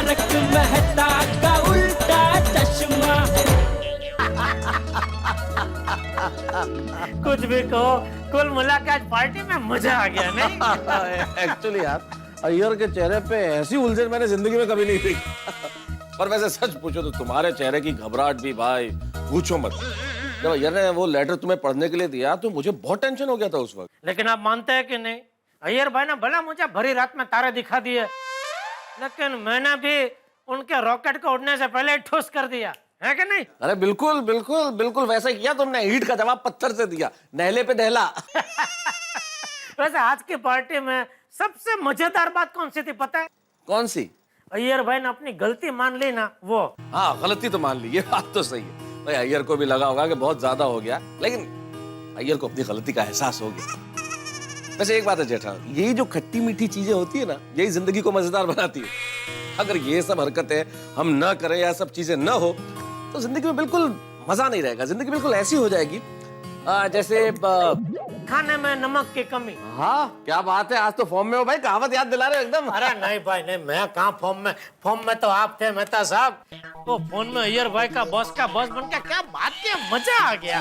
तारक मेहता का उल्टा चश्मा। कुछ भी कहो, कुल मिलाकर पार्टी में मजा आ गया नहीं? एक्चुअली यार, अय्यर के चेहरे पे ऐसी उलझन मैंने जिंदगी में कभी नहीं देखी। पर वैसे सच पूछो तो तुम्हारे चेहरे की घबराहट भी भाई पूछो मत। जब अय्यर ने वो लेटर तुम्हें पढ़ने के लिए दिया तो मुझे बहुत टेंशन हो गया था उस वक्त। लेकिन आप मानते हैं कि नहीं, अय्यर भाई ने भला मुझे भरी रात में तारे दिखा दिए, लेकिन मैंने भी उनके रॉकेट को उड़ने से पहले ठुस कर दिया है कि नहीं? अरे बिल्कुल बिल्कुल बिल्कुल वैसा किया तुमने। ईंट का जवाब पत्थर से दिया, नहले पे दहला। वैसे आज की पार्टी में सबसे मजेदार बात कौन सी थी पता है? कौन सी? अय्यर भाई ने अपनी गलती मान ली ना, वो। हाँ, गलती तो मान ली, ये बात तो सही है भाई। अय्यर को भी लगा होगा कि बहुत ज्यादा हो गया, लेकिन अय्यर को अपनी गलती का एहसास हो गया। वैसे एक बात है जेठा, यही जो खट्टी मीठी चीजें होती है ना, यही जिंदगी को मजेदार बनाती है। अगर ये सब हरकतें हम ना करें या सब चीजें ना हो तो जिंदगी में बिल्कुल मजा नहीं रहेगा। जिंदगी बिल्कुल ऐसी हो जाएगी जैसे खाने में नमक की कमी। हाँ, क्या बात है, आज तो फॉर्म में हो भाई, कहावत याद दिला रहे हो एकदम। अरे नहीं भाई नहीं, मैं कहाँ फॉर्म में तो आप थे मेहता साहब। वो फोन में अय्यर भाई का बॉस बन के क्या बात किया, मजा आ गया।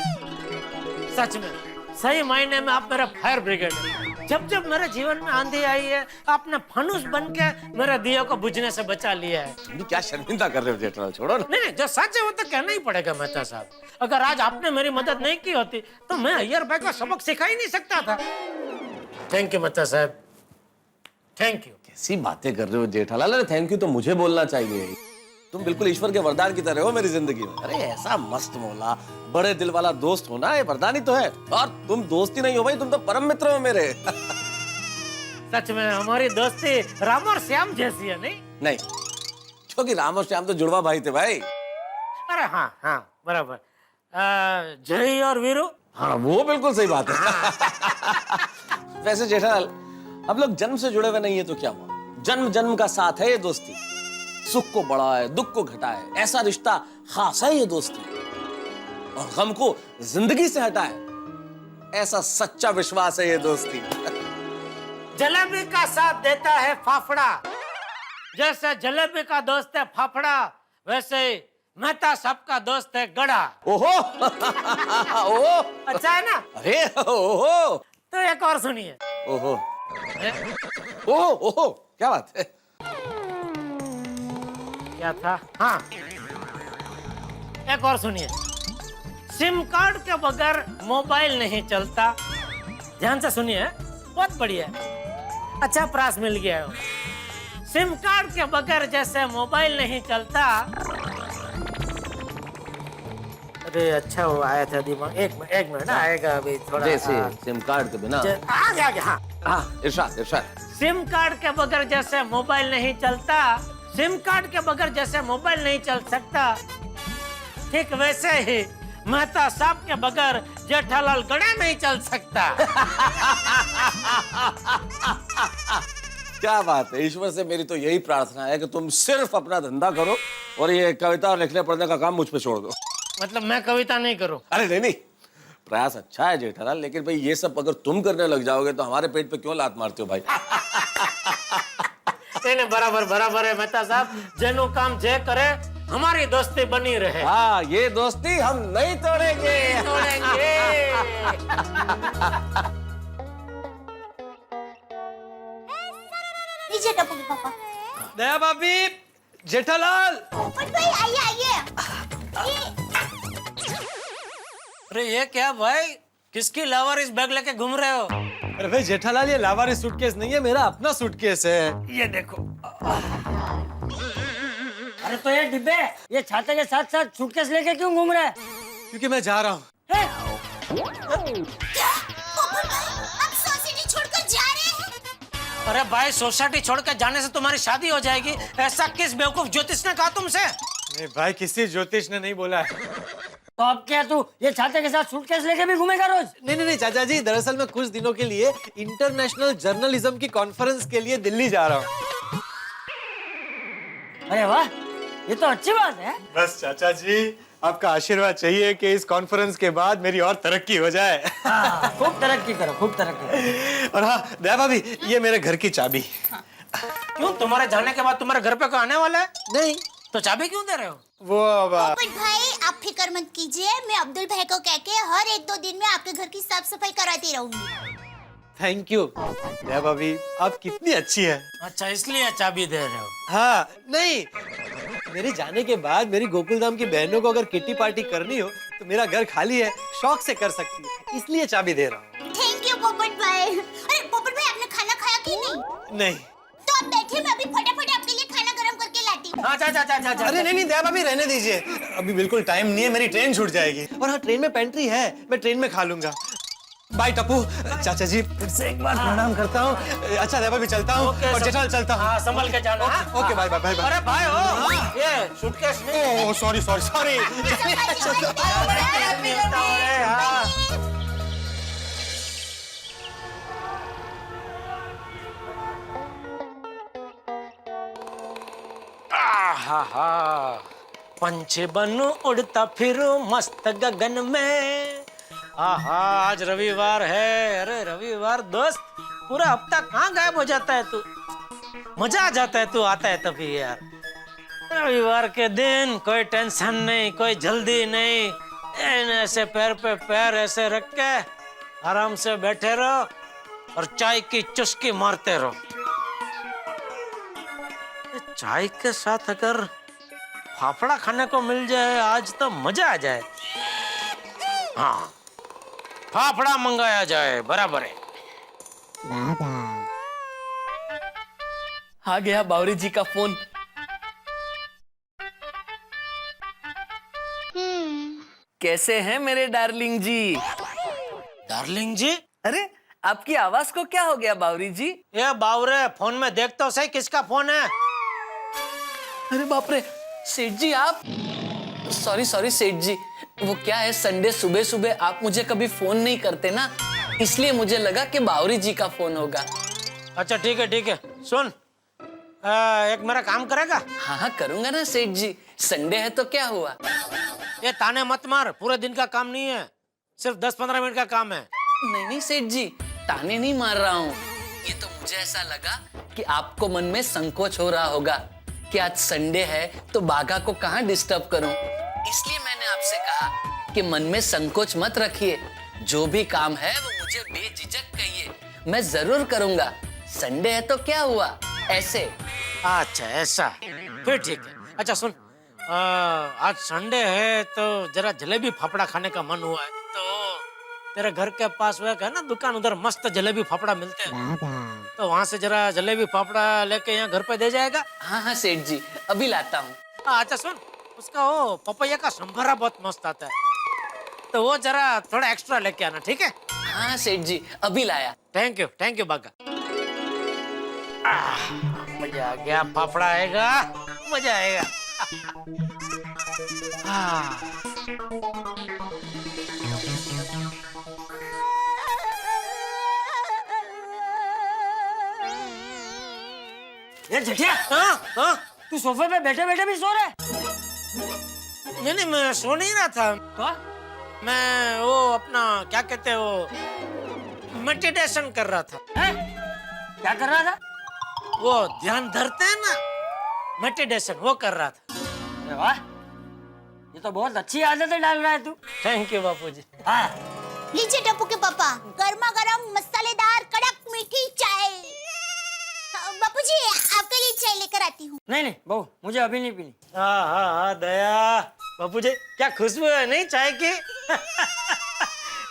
सच में सही मायने में आप मेरा फायर ब्रिगेड हैं। जब जब मेरे जीवन में आंधी आई है, आपने फनुस बन के मेरे दिया को बुझने से बचा लिया है। तुम क्या शर्मिंदा कर रहे हो जेठालाल, छोड़ो ना। नहीं, जो सच है वो तो कहना ही पड़ेगा मेहता साहब। अगर आज आपने मेरी मदद नहीं की होती तो मैं अय्यर भाई को सबक सिखा ही नहीं सकता था। थैंक यू मेहता साहब, थैंक यू। कैसी बातें कर रहे हो जेठालाल, अरे थैंक यू तो मुझे बोलना चाहिए। तुम बिल्कुल ईश्वर के वरदान की तरह हो मेरी जिंदगी में। अरे ऐसा मस्त मौला, बड़े दिल वाला दोस्त होना ये वरदान ही तो है। और तुम दोस्ती नहीं हो भाई, तुम तो परम मित्र हो मेरे। सच में हमारी दोस्ती राम और श्याम जैसी है नहीं? नहीं, क्योंकि राम और श्याम तो जुड़वा भाई थे भाई। अरे हाँ हाँ बराबर। जय और वीरू। हाँ, वो बिल्कुल सही बात है। वैसे जेठालाल, अब लोग जन्म से जुड़े हुए नहीं है तो क्या हुआ? जन्म जन्म का साथ है ये दोस्ती। सुख को बढ़ाए, दुख को घटाए, ऐसा रिश्ता खास है ये दोस्ती। और गम को जिंदगी से हटाए, ऐसा सच्चा विश्वास है ये दोस्ती। जलेबी का साथ देता है फाफड़ा, जैसे जलेबी का दोस्त है फाफड़ा, वैसे मेहता साहब का दोस्त है गड़ा। ओहो। ओहो, अच्छा है ना? अरे ओहो। तो एक और सुनिए। ओहो ओहो ओहो, क्या बात है? क्या था? हाँ, एक और सुनिए। सिम कार्ड के बगैर मोबाइल नहीं चलता। ध्यान से सुनिए, बहुत बढ़िया। अच्छा प्रास मिल गया है। सिम कार्ड के बगैर जैसे मोबाइल नहीं चलता। अरे अच्छा वो आया था दिमाग, एक मिनट ना, आएगा अभी थोड़ा। जैसे सिम कार्ड के बिना आ गया। हाँ हाँ, इरशाद इरशाद। सिम कार्ड के बगैर जैसे मोबाइल नहीं चलता, सिम कार्ड के बगैर जैसे मोबाइल नहीं चल सकता, ठीक वैसे ही मेहता साहब के बगैर जेठालाल गड़ा नहीं चल सकता। क्या बात है, ईश्वर से मेरी तो यही प्रार्थना है कि तुम सिर्फ अपना धंधा करो और ये कविता और लिखने पढ़ने का काम मुझ पे छोड़ दो। मतलब मैं कविता नहीं करूं? अरे नहीं, प्रयास अच्छा है जेठालाल, लेकिन भाई ये सब अगर तुम करने लग जाओगे तो हमारे पेट पे क्यों लात मारते हो भाई? नहीं, बराबर है मेहता साहब, जेनो काम जे करे, हमारी दोस्ती बनी रहे। हाँ, ये दोस्ती हम नहीं तोड़ेंगे। नीचे टपोगे पापा। दया भाभी, जेठालाल। भाई आइए। अरे ये क्या भाई, किसकी लावारिस बैग लेके घूम रहे हो? अरे भाई जेठालाल, ये लावारिस सूटकेस नहीं है, मेरा अपना सूटकेस है। ये देखो। अरे तो ये डिब्बे, ये छाते के साथ साथ सूटकेस लेके क्यों घूम रहा है? क्योंकि मैं जा रहा हूँ। आप सोसाइटी छोड़कर जा रहे हैं? अरे भाई, सोसाइटी छोड़कर जाने से तुम्हारी शादी हो जाएगी, ऐसा किस बेवकूफ ज्योतिष ने कहा तुमसे? नहीं भाई, किसी ज्योतिष ने नहीं बोला है। तो अब क्या तू ये छाते के साथ सूटकेस लेके भी घूमेगा रोज? नहीं चाचा जी, दरअसल मैं कुछ दिनों के लिए इंटरनेशनल जर्नलिज्म की कॉन्फ्रेंस के लिए दिल्ली जा रहा हूँ। अरे वाह, ये तो अच्छी बात है। बस चाचा जी, आपका आशीर्वाद चाहिए कि इस कॉन्फ्रेंस के बाद मेरी और तरक्की हो जाए। खूब तरक्की करो, खूब तरक्की। और हाँ दया भाभी, ये मेरे घर की चाबी। क्यों, तुम्हारे जाने के बाद तुम्हारे घर पे कोई आने वाला है? नहीं, तो चाबी क्यों दे रहे हो? वो अब पोपट भाई आप फिक्र मत कीजिए, मैं अब्दुल भाई को कह के हर 1-2 दिन में आपके घर की साफ सफाई कराती रहूंगी। Thank you. दया भाभी आप कितनी अच्छी है। अच्छा, इसलिए चाबी दे रहे हो? हाँ, नहीं, मेरे जाने के बाद मेरी गोकुलधाम की बहनों को अगर किट्टी पार्टी करनी हो तो मेरा घर खाली है, शौक से कर सकती है, इसलिए चाबी दे रहा हूँ। थैंक यू पोपट भाई। अरे पोपट भाई आपने खाना खाया कि नहीं? नहीं। तो आप बैठिए, मैं अभी फटाफट आपके लिए खाना गरम करके लाती हूँ। हाँ, जा। अरे नहीं, दया भाभी रहने दीजिए, अभी बिल्कुल टाइम नहीं है, मेरी ट्रेन छूट जाएगी। और हाँ, ट्रेन में पेंट्री है, मैं ट्रेन में खा लूंगा। बाय टप्पू। चाचा जी फिर से एक बार प्रणाम करता हूँ। अच्छा दया भाभी चलता हूँ, और जेठालाल चलता हूँ। हाँ, संभल के जाना। Okay bye bye bye. अरे भाई हो, ये सूटकेस नहीं। Oh sorry. पंछी बनूं उड़ता फिरूं मस्त गगन में। आहा, आज रविवार है। अरे रविवार दोस्त, पूरा हफ्ता कहाँ गायब हो जाता है तू? मजा आ जाता है तू आता है तभी यार। रविवार के दिन कोई टेंशन नहीं, कोई जल्दी नहीं, ऐसे पैर पे पैर ऐसे रख के आराम से बैठे रहो और चाय की चुस्की मारते रहो। चाय के साथ अगर फाफड़ा खाने को मिल जाए आज तो मजा आ जाए। हाँ, फाफड़ा मंगाया जाए, बराबर है। आ गया बावरी जी का फोन। कैसे हैं मेरे डार्लिंग जी? डार्लिंग जी? अरे आपकी आवाज को क्या हो गया बावरी जी? ये बावरे, फोन में देख तो सही किसका फोन है। अरे बाप रे, सेठ जी आप? सॉरी सेठ जी, वो क्या है, संडे सुबह सुबह आप मुझे कभी फोन नहीं करते ना, इसलिए मुझे लगा कि बावरी जी का फोन होगा। अच्छा ठीक है, सुन, एक मेरा काम करेगा? हाँ करूंगा ना सेठ जी, संडे है तो क्या हुआ? ये ताने मत मार, पूरे दिन का काम नहीं है, सिर्फ 10-15 मिनट का काम है। नहीं सेठ जी, ताने नहीं मार रहा हूँ, ये तो मुझे ऐसा लगा कि आपको मन में संकोच हो रहा होगा कि आज संडे है तो बाघा को कहाँ डिस्टर्ब करूं, इसलिए मैंने आपसे कहा कि मन में संकोच मत रखिए, जो भी काम है वो मुझे बेझिझक कहिए, मैं जरूर करूंगा। संडे है तो क्या हुआ, ऐसे। अच्छा ऐसा, फिर ठीक है। अच्छा सुन, आज संडे है तो जरा जलेबी फाफड़ा खाने का मन हुआ है, तो तेरे घर के पास वो है ना दुकान, उधर मस्त जलेबी फाफड़ा मिलते हैं, तो वहाँ से जरा जलेबी फाफड़ा लेके यहाँ घर पे दे जाएगा? हाँ सेठ जी, अभी लाता हूँ। अच्छा सुन, उसका वो पपैया का संभारा बहुत मस्त आता है, तो वो जरा थोड़ा एक्स्ट्रा लेके आना, ठीक है? हाँ सेठ जी, अभी लाया। थैंक यू बागा। मजा आ गया, फाफड़ा आएगा, मजा आएगा। ये जटिया, हाँ? तू सोफे पे बैठे बैठे भी सो रहा है? नहीं, मैं सो नहीं रहा था, तो मैं वो अपना क्या कहते हैं वो मेडिटेशन कर रहा था। है? क्या कर रहा था? वो ध्यान धरते हैं ना, मेडिटेशन वो कर रहा था। अरे वाह, ये तो बहुत अच्छी आदतें डाल रहा है तू। थैंक यू बापूजी। हाँ, लीजिए टप्पू के पापा, गर्मा गर्म मसालेदार कड़क मीठी चाय। बापूजी आपके लिए चाय लेकर आती हूँ। नहीं बहू, मुझे अभी नहीं पीनी। हाँ दया, बापूजी क्या खुशबू है नहीं चाय की।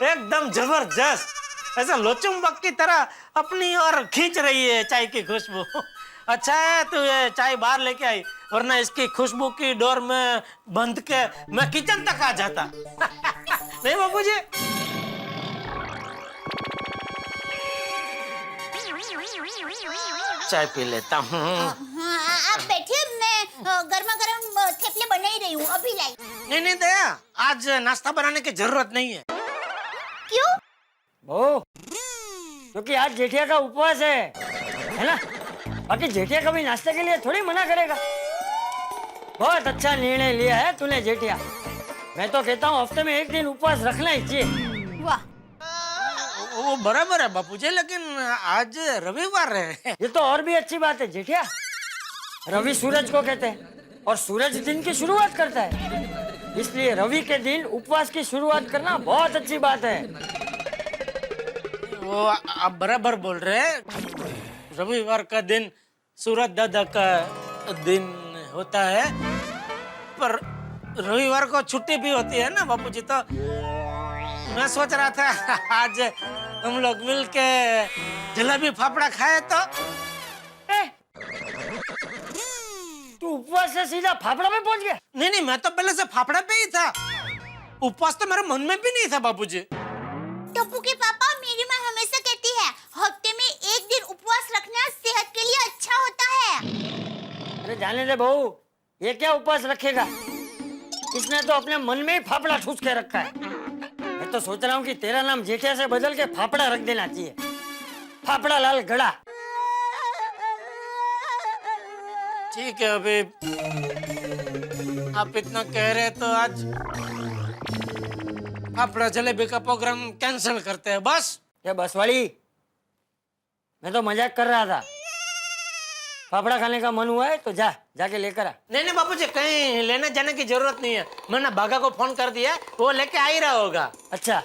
एकदम जबरदस्त, ऐसा लोचुम्बक की तरह अपनी ओर खींच रही है चाय की खुशबू। अच्छा है तू ये चाय बाहर लेके आई, वरना इसकी खुशबू की डोर में बंद के मैं किचन तक आ जाता। नहीं बापूजी? चाय पी लेता हूँ। हाँ, आप बैठिए, मैं गर्मा गर्म थेपले बना ही रही हूँ, अभी लाई। नहीं दया, आज नाश्ता बनाने की जरूरत नहीं है। क्यों? बहू, क्योंकि आज जेठिया का उपवास है ना? बाकी जेठिया कभी नाश्ते के लिए थोड़ी मना करेगा। बहुत अच्छा निर्णय लिया है तूने जेठिया। मैं तो कहता हूँ हफ्ते में एक दिन उपवास रखना ही चाहिए। वाह, वो बराबर है बापूजी, लेकिन आज रविवार है। ये तो और भी अच्छी बात है जेठिया। रवि सूरज को कहते हैं और सूरज दिन की शुरुआत करता है, इसलिए रवि के दिन उपवास की शुरुआत करना बहुत अच्छी बात है। वो आप बराबर बोल रहे हैं। रविवार का दिन सूरज दादा का दिन होता है, पर रविवार को छुट्टी भी होती है ना बापूजी। तो मैं सोच रहा था आज हम लोग मिलके जलेबी फाफड़ा खाए तो। तू उपवास से सीधा फाफड़ा में पहुंच गया? नहीं नहीं, मैं तो पहले से फाफड़ा पे ही था। उपवास तो मेरे मन में भी नहीं था बापूजी। टप्पू के पापा, मेरी माँ हमेशा कहती है हफ्ते में एक दिन उपवास रखना सेहत के लिए अच्छा होता है। अरे जाने दे बहू, ये क्या उपवास रखेगा? इसने तो अपने मन में ही फाफड़ा ठूस के रखा है। मैं तो सोच रहा हूँ कि तेरा नाम जेठिया से बदल के फाफड़ा रख देना चाहिए। फाफड़ा लाल गड़ा। ठीक है, अभी आप इतना कह रहे तो आज फाफड़ा जलेबी का प्रोग्राम कैंसिल करते हैं बस। ये बस वाली, मैं तो मजाक कर रहा था। फाफड़ा खाने का मन हुआ है तो जाके लेकर आ। नहीं नहीं बापूजी, कहीं लेने जाने की जरूरत नहीं है। मैंने बागा को फोन कर दिया, वो लेके आ ही रहा होगा। अच्छा,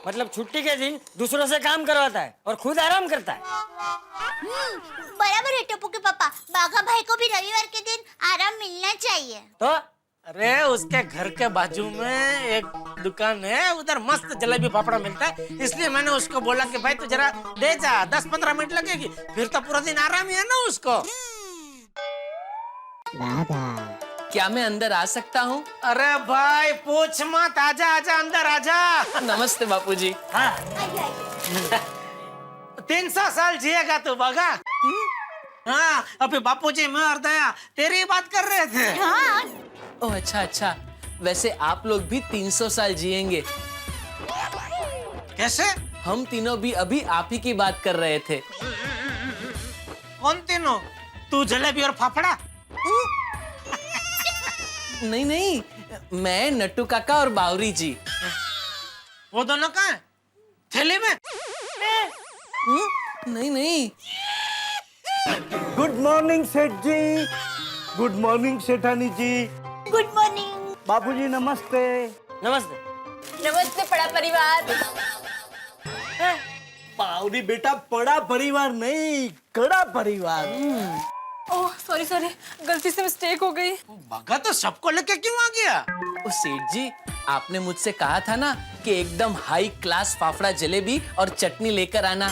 मतलब छुट्टी के दिन दूसरों से काम करवाता है और खुद आराम करता है। बराबर है टप्पू के पापा, बाघा भाई को भी रविवार के दिन आराम मिलना चाहिए। तो अरे उसके घर के बाजू में एक दुकान है, उधर मस्त जलेबी फाफड़ा मिलता है। इसलिए मैंने उसको बोला कि भाई तू जरा दे जा, 10-15 मिनट लगेगी, फिर तो पूरा दिन आराम ही है ना उसको। क्या मैं अंदर आ सकता हूँ? अरे भाई पूछ मत, आजा आजा अंदर आजा। नमस्ते बापूजी। हाँ, 300 साल जिएगा तू बागा। हाँ, अभी बापूजी मैं और दया तेरी बात कर रहे थे। हाँ, ओह अच्छा अच्छा, वैसे आप लोग भी 300 साल जिएंगे। कैसे? हम तीनों भी अभी आप ही की बात कर रहे थे। कौन तीनों? तू जलेबी और फाफड़ा? नहीं नहीं, मैं नट्टू काका और बावरी जी। वो दोनों कहाँ हैं? थैली में? नहीं नहीं, good morning Seth ji. Good morning Sethani ji. Good morning. Bapuji नमस्ते। नमस्ते। नमस्ते बड़ा परिवार। बावरी बेटा, बड़ा परिवार नहीं, कड़ा परिवार। ओह सॉरी सॉरी, गलती से मिस्टेक हो गई। बागा तो सबको लेके क्यों आ गया? ओ सेठ जी, आपने मुझसे कहा था ना कि एकदम हाई क्लास फाफड़ा जलेबी और चटनी लेकर आना।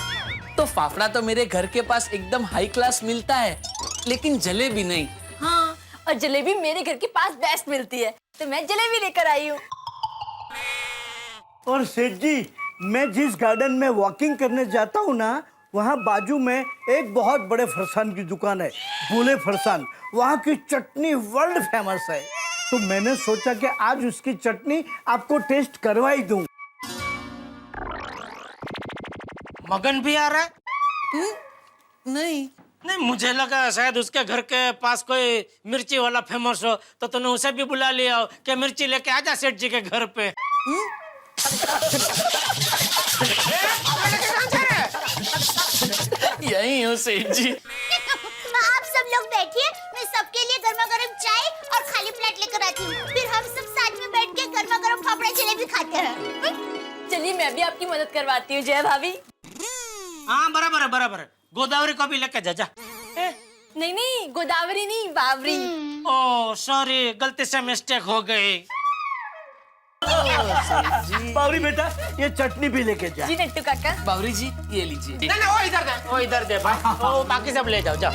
तो फाफड़ा तो मेरे घर के पास एकदम हाई क्लास मिलता है, लेकिन जलेबी नहीं। हाँ, और जलेबी मेरे घर के पास बेस्ट मिलती है, तो मैं जलेबी लेकर आई हूँ। और सेठ जी, मैं जिस गार्डन में वॉकिंग करने जाता हूँ ना, वहाँ बाजू में एक बहुत बड़े फरसान की दुकान है, बोले फरसान। वहाँ की चटनी वर्ल्ड फेमस है, तो मैंने सोचा कि आज उसकी चटनी आपको टेस्ट करवाई दूं। मगन भी आ रहा है? नहीं नहीं, मुझे लगा शायद उसके घर के पास कोई मिर्ची वाला फेमस हो, तो तूने उसे भी बुला लिया हो कि मिर्ची लेके आजा सेठ जी के घर पे। यही हूँ सेठ जी। आप सब लोग बैठिए, मैं सबके लिए गर्मा गर्म चाय और खाली प्लेट लेकर आती हूँ। फिर हम सब साथ में बैठ के गर्मा गर्म फाफड़ा जलेबी खाते हैं। चलिए मैं भी आपकी मदद करवाती हूँ जय भाभी। हाँ बराबर है बराबर है, गोदावरी को भी लेके जा। नहीं नहीं, गोदावरी नहीं, बावरी। ओह सॉरी, गलती से मिस्टेक हो गई। बावरी बेटा, ये चटनी भी लेके जा। जी नट्टू काका। बावरी जी, ये लीजिए। नहीं नहीं, वो इधर दे, वो इधर दे भाई, वो बाकी सब ले जाओ, जाओ।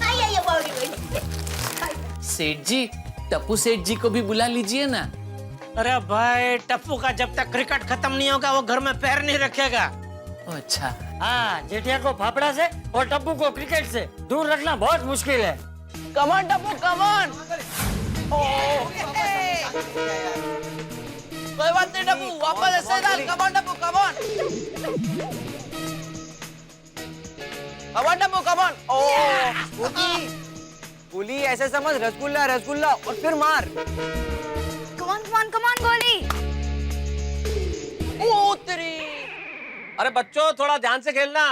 आइए बावरी भाई। सेठ जी, टप्पू सेठ जी को भी बुला लीजिए ना। अरे भाई, टप्पू का जब तक क्रिकेट खत्म नहीं होगा वो घर में पैर नहीं रखेगा। ओह अच्छा, हाँ, जेठिया को फाफड़ा से और टप्पू को क्रिकेट से दूर रखना बहुत मुश्किल है। कमान टप्पू कमान। कोई बात नहीं टप्पू, वापस ऐसे डाल। कमान टप्पू कमान। कमान टप्पू कमान। गोली ऐसे समझ, रसगुल्ला रसगुल्ला और फिर मार। कमान कमान कमान गोली। ओ तेरी। अरे बच्चों थोड़ा ध्यान से खेलना,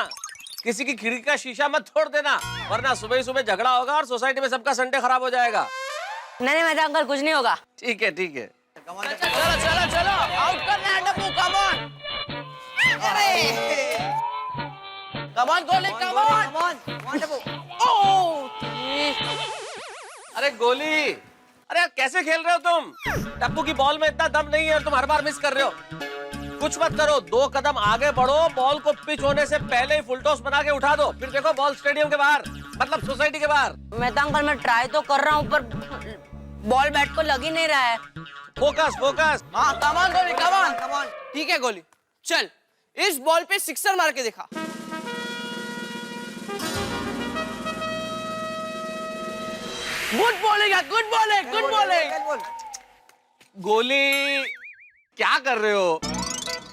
किसी की खिड़की का शीशा मत तोड़ देना, वरना सुबह ही सुबह झगड़ा होगा और सोसाइटी में सबका संडे खराब हो जाएगा। नहीं नहीं मेहता अंकल कुछ नहीं होगा। ठीक है ठीक है। चलो चलो चलो आउट करना है Tappu, come on. Come on गोली, कम ऑन टप्पू। ओह अरे गोली, अरे यार कैसे खेल रहे हो तुम? टप्पू की बॉल में इतना दम नहीं है और तुम हर बार मिस कर रहे हो। कुछ मत करो, 2 कदम आगे बढ़ो, बॉल को पिच होने से पहले ही फुल टॉस बना के उठा दो, फिर देखो बॉल स्टेडियम के बाहर, मतलब सोसाइटी के बाहर। मेहता अंकल मैं ट्राई तो कर रहा हूँ पर बॉल बैट को लग ही नहीं रहा है। Focus focus. हाँ कम ऑन गोली, कम ऑन कम ऑन। ठीक है गोली, चल इस बॉल पे सिक्सर मार के दिखा। गुड बॉलिंग है, गुड बॉलिंग, गुड बॉलिंग। गोली क्या कर रहे हो?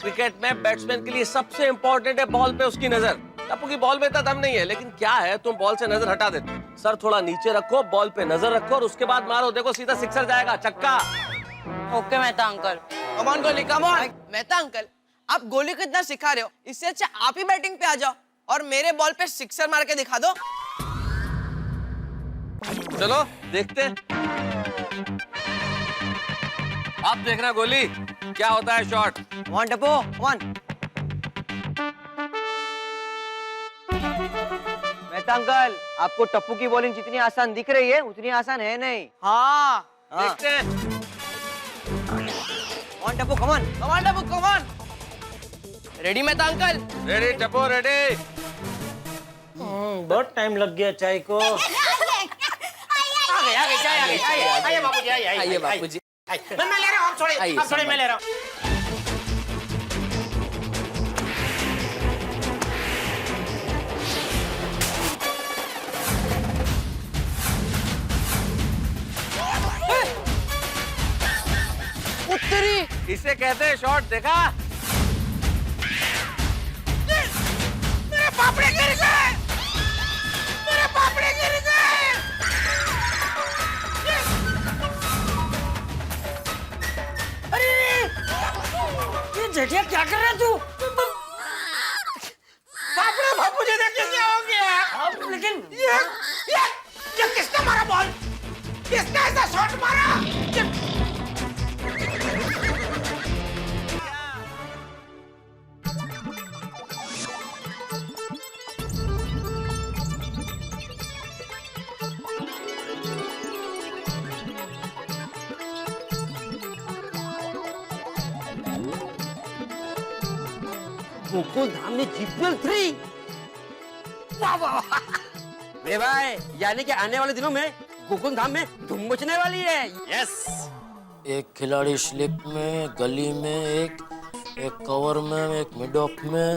क्रिकेट में बैट्समैन के लिए सबसे इंपॉर्टेंट है बॉल पे उसकी नजर। टप्पू की बॉल में इतना दम नहीं है, लेकिन क्या है तुम बॉल से नजर हटा देते। सर थोड़ा नीचे रखो, बॉल पे नजर रखो और उसके बाद मारो, देखो सीधा सिक्सर जाएगा, छक्का। Okay Mehta uncle. Come on गोली, कम ऑन। मेहता अंकल आप गोली को इतना सिखा रहे हो, इससे अच्छा आप ही बैटिंग पे आ जाओ और मेरे बॉल पे सिक्सर मार के दिखा दो। चलो देखते हैं। आप देखना गोली क्या होता है shot. One Tappu one. Mehta uncle आपको टप्पू की बॉलिंग जितनी आसान दिख रही है उतनी आसान है नहीं। हाँ देखते हैं। One Tappu come on, come on Tappu come on. Ready Mehta uncle? Ready Tappu ready. बहुत टाइम लग गया चाय को। आ गई चाय आ गई। आइए बापूजी, आइए बापूजी। मैं ले रहा हूँ, आप छोड़िए मैं ले रहा हूँ। उत्तरी इसे कहते हैं शॉट, देखा? मेरे पापड़े गिर गए, मेरे पापड़े गिर गए। अरे ये जटिया क्या कर रहा है तू? पापड़े बापूजी देखिए क्या हो गया। लेकिन ये किसने मारा बॉल? किसने ऐसा शॉट मारा? गोकुल धाम में जीपीएल 3। वाह वाह मेरे भाई, यानी कि आने वाले दिनों में गोकुल धाम में धूम मचने वाली है। यस। एक खिलाड़ी स्लिप में, गली में, एक कवर में, एक मिड ऑफ में,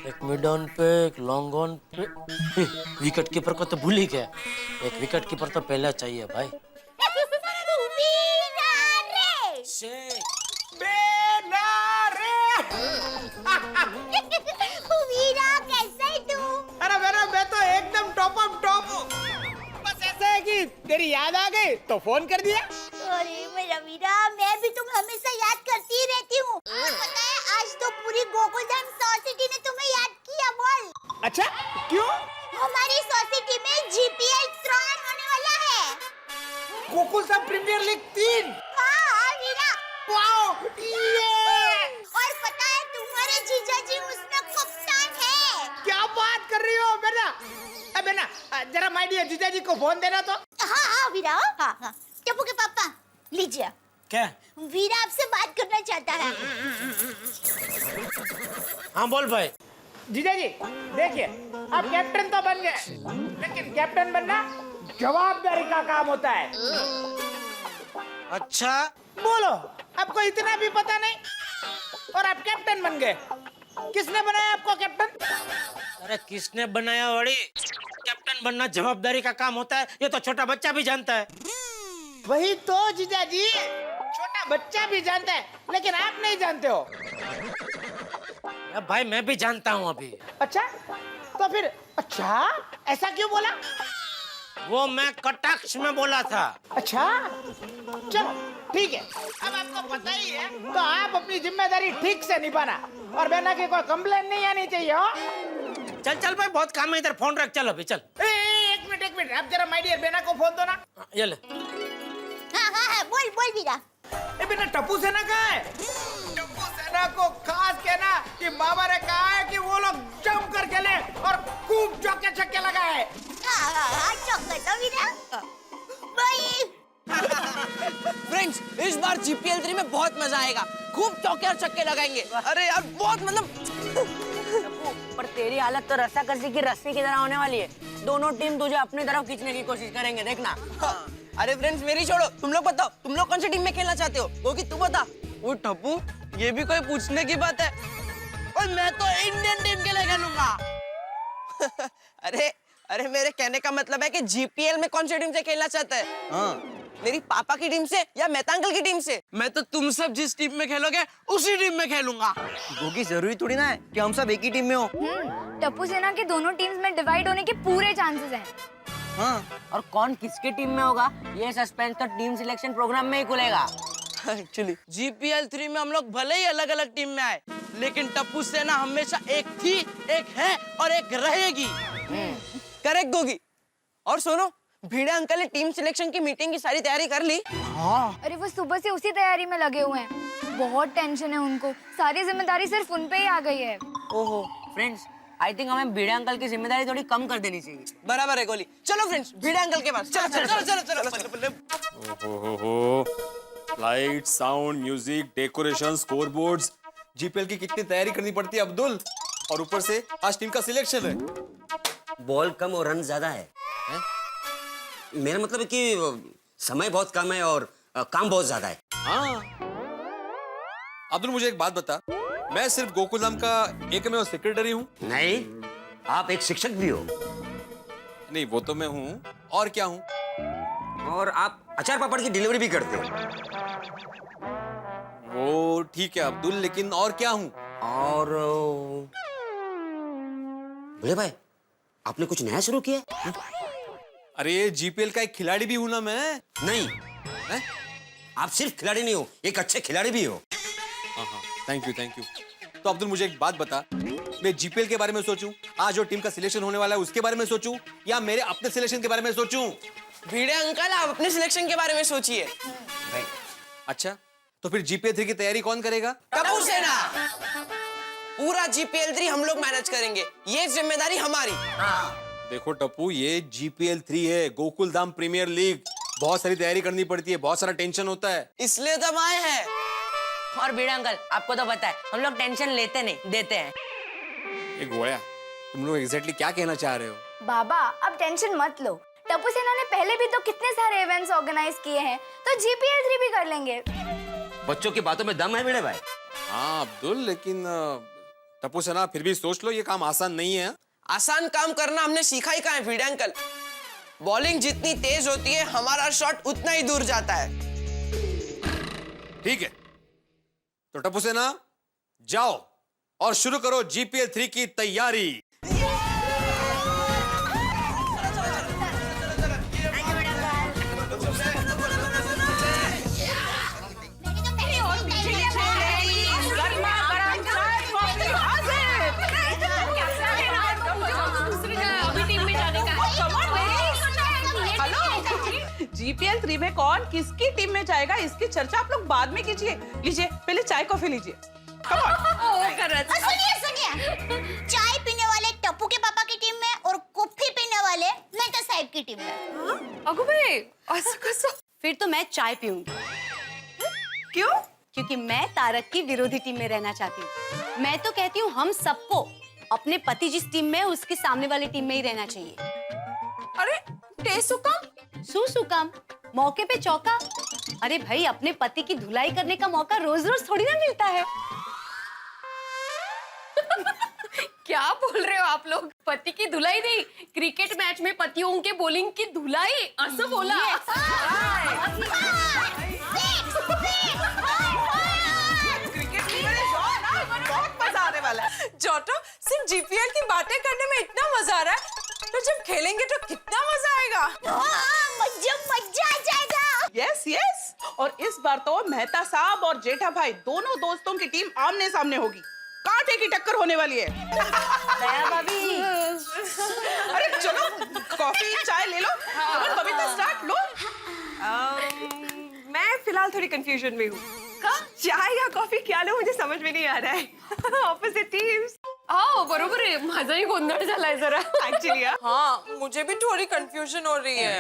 एक मिड ऑन पे, एक लॉन्ग ऑन पे। विकेट कीपर को तो भूल ही गया, एक विकेट कीपर तो पहले चाहिए भाई। वीरा कैसा है तू? अरे मैं तो एकदम टॉप ऑफ टॉप हूँ। बस ऐसा है कि तेरी याद आ गई तो फोन कर दिया। अरे मेरा वीरा, मैं भी तुम हमेशा याद करती ही रहती हूँ। और पता है आज तो पूरी गोकुलधाम सोसाइटी ने तुम्हें याद किया। बोल। अच्छा क्यों? हमारी सोसाइटी में जीपीएल 3 होने वाला है। Gokuldham premier league 3। हाँ वीरा। वाओ ये। और पता है तुम्हारे जीजा जी उसमें कप्तान है। क्या बात कर रही हो बेटा? अबे ना जरा माय डियर जीजा जी को फोन देना तो। हाँ हाँ वीरा, हाँ हाँ। टप्पू के पापा लीजिए। क्या? वीरा आपसे बात करना चाहता है। हाँ बोल भाई। जीजा जी देखिए, आप कैप्टन तो बन गए, लेकिन कैप्टन बनना जवाबदारी का काम होता है। अच्छा बोलो, आपको इतना भी पता नहीं और आप कैप्टन बन गए। किसने बनाया आपको कैप्टन? अरे किसने बनाया वड़ी? कैप्टन बनना जवाबदारी का काम होता है, ये तो छोटा बच्चा भी जानता है। वही तो जीजा जी, छोटा बच्चा भी जानता है, लेकिन आप नहीं जानते हो। अब भाई मैं भी जानता हूँ अभी। अच्छा तो फिर अच्छा ऐसा क्यों बोला? वो मैं कटाक्ष में बोला था। अच्छा चलो ठीक है, अब आपको पता ही है तो आप अपनी जिम्मेदारी ठीक से निभाना और बेना की कोई कंप्लेन नहीं आनी चाहिए। हो चल चल भाई, बहुत काम है इधर, फोन रख, चल अभी चल। एक मिनट आप जरा माय डियर बेना को फोन दो ना। ये ले। हाँ बोल बोल वीरा। बेटा टप्पू सेना कहाँ है? टप्पू सेना को खास कहना कि बाबा ने कहा है कि वो लोग जम कर खेले और खूब चौके छक्के लगाए। हाँ चौका वीरा भाई। फ्रेंड्स, इस बार जीपीएल 3 में बहुत मजा आएगा, खूब चौके और छक्के लगाएंगे। अरे यार बहुत मतलब। पर तेरी हालत तो रस्साकसी की रस्सी की तरह होने वाली है। दोनों टीम तुझे अपनी तरफ खींचने की कोशिश करेंगे, देखना। हाँ। अरे फ्रेंड्स मेरी छोड़ो, तुम लोग बताओ, तुम लोग कौन सी टीम में खेलना चाहते हो? वो कि तू बता। वो टप्पू, ये भी कोई पूछने की बात है? और मैं तो इंडियन टीम के लिए खेलूंगा। अरे मेरे कहने का मतलब है कि जीपीएल में कौन सी टीम से खेलना चाहता है? हाँ। मेरी पापा की टीम से या मेहता अंकल की टीम से? मैं तो तुम सब जिस टीम में खेलोगे उसी टीम में खेलूंगा। गोगी जरूरी थोड़ी ना है कि हम सब एक ही टीम में हो। टप्पू सेना के दोनों टीम्स में डिवाइड होने के पूरे चांसेस हैं। हाँ, और कौन किसके टीम में होगा ये सस्पेंस तो टीम सिलेक्शन प्रोग्राम में ही खुलेगा। एक्चुअली जीपीएल 3 में हम लोग भले ही अलग अलग टीम में आए, लेकिन टप्पू सेना हमेशा एक थी, एक है और एक रहेगी। करेक्ट गोगी। और सुनो, भिड़े अंकल ने टीम सिलेक्शन की मीटिंग की सारी तैयारी कर ली। हाँ। अरे वो सुबह से उसी तैयारी में लगे हुए हैं, बहुत टेंशन है उनको, सारी जिम्मेदारी सिर्फ उन पे ही आ गई है। ओहो फ्रेंड्स, आई थिंक हमें भिड़े अंकल की जिम्मेदारी थोड़ी कम कर देनी चाहिए। बराबर है गोली। चलो फ्रेंड्स, भिड़े अंकल के पास। चलो चलो चलो चलो चलो चलो। ओहो, light, sound, music, decoration, score boards, GPL की कितनी तैयारी करनी पड़ती है अब्दुल, और ऊपर से आज टीम का सिलेक्शन है। बॉल कम और रन ज्यादा है? मेरा मतलब है कि समय बहुत कम है और काम बहुत ज्यादा है। हाँ अब्दुल, मुझे एक बात बता, मैं सिर्फ गोकुलधाम का एकमेव सेक्रेटरी हूँ? नहीं, आप एक शिक्षक भी हो। नहीं, वो तो मैं हूँ, और क्या हूँ? और आप अचार पापड़ की डिलीवरी भी करते हो। वो ठीक है अब्दुल, लेकिन और क्या हूँ? और बड़े भाई, आपने कुछ नया शुरू किया है? अरे जीपीएल का एक खिलाड़ी भी हूँ ना मैं। नहीं है? आप सिर्फ खिलाड़ी नहीं हो, एक अच्छे खिलाड़ी भी हो। हाँ, थैंक यू। तो अब्दुल मुझे एक बात बता, मैं जीपीएल के बारे में सोचूं, आज जो टीम का सिलेक्शन होने वाला है उसके बारे में सोचूं, या मेरे अपने सिलेक्शन के बारे में सोचूं? भिड़े अंकल, आप अपने सिलेक्शन के बारे में सोचिए। अच्छा, तो फिर जीपीएल 3 की तैयारी कौन करेगा? टप्पू सेना। पूरा जीपीएल 3 हम लोग मैनेज करेंगे, ये जिम्मेदारी हमारी। देखो टप्पू, ये जीपीएल 3 है, गोकुलधाम प्रीमियर लीग, बहुत सारी तैयारी करनी पड़ती है, बहुत सारा टेंशन होता है, इसलिए तो हम आए हैं। और भिड़े अंकल, आपको तो पता है हम लोग टेंशन लेते नहीं, देते हैं। एक गोया, तुम लोग एग्जैक्टली क्या कहना चाह रहे हो? बाबा अब टेंशन मत लो, टप्पू सेना ने पहले भी तो कितने सारे इवेंट्स ऑर्गेनाइज किए हैं, तो जीपीएल 3 भी कर लेंगे। बच्चों की बातों में दम है भिड़े भाई। हाँ अब्दुल, लेकिन टप्पू सेना फिर भी सोच लो, ये काम आसान नहीं है। आसान काम करना हमने सीखा ही कहाँ है भिड़े अंकल। बॉलिंग जितनी तेज होती है, हमारा शॉट उतना ही दूर जाता है। ठीक है, तो टप्पू सेना जाओ और शुरू करो जीपीएल 3 की तैयारी। जीपीएल 3 में कौन किसकी टीम में जाएगा इसकी चर्चा आप लोग बाद में कीजिए। लीजिए पहले चाय कॉफी लीजिए। सुनिए, चाय पीने वाले टप्पू के पापा की टीम में और कॉफी पीने वाले मेहता साहब की टीम में। अगो भाई, ऐसा कैसे? फिर तो मैं चाय पीऊंगी। क्यों? क्योंकि मैं तारक की विरोधी टीम में रहना चाहती हूँ। मैं तो कहती हूँ हम सबको अपने पति जिस टीम में है उसकी सामने वाली टीम में ही रहना चाहिए। अरे सुसुकम, मौके पे चौका। अरे भाई, अपने पति की धुलाई करने का मौका रोज रोज थोड़ी ना मिलता है। क्या बोल रहे हो आप लोग? पति की धुलाई नहीं, क्रिकेट मैच में पतियों के बॉलिंग की धुलाई, ऐसा बोला? बहुत मजा आने वाला है। जोटो, सिर्फ जीपीएल की बातें करने में इतना मजा आ रहा है, तो जब खेलेंगे तो कितना मजा आएगा। आएगा। मजा आ जाएगा। यस यस, और इस बार तो मेहता साहब और जेठा भाई दोनों दोस्तों की टीम आमने सामने होगी। कांटे की टक्कर होने वाली है। दया भाभी। अरे चलो कॉफी चाय ले लो। कविता स्टार्ट लो। मैं फिलहाल थोड़ी कंफ्यूजन में हूँ। चाय या कॉफी क्या लो मुझे समझ में नहीं आ रहा है। Opposite teams. हो बरोबर आहे, माझाही गोंधळ झालाय जरा एक्चुअली हाँ मुझे भी थोड़ी कंफ्यूजन हो रही है।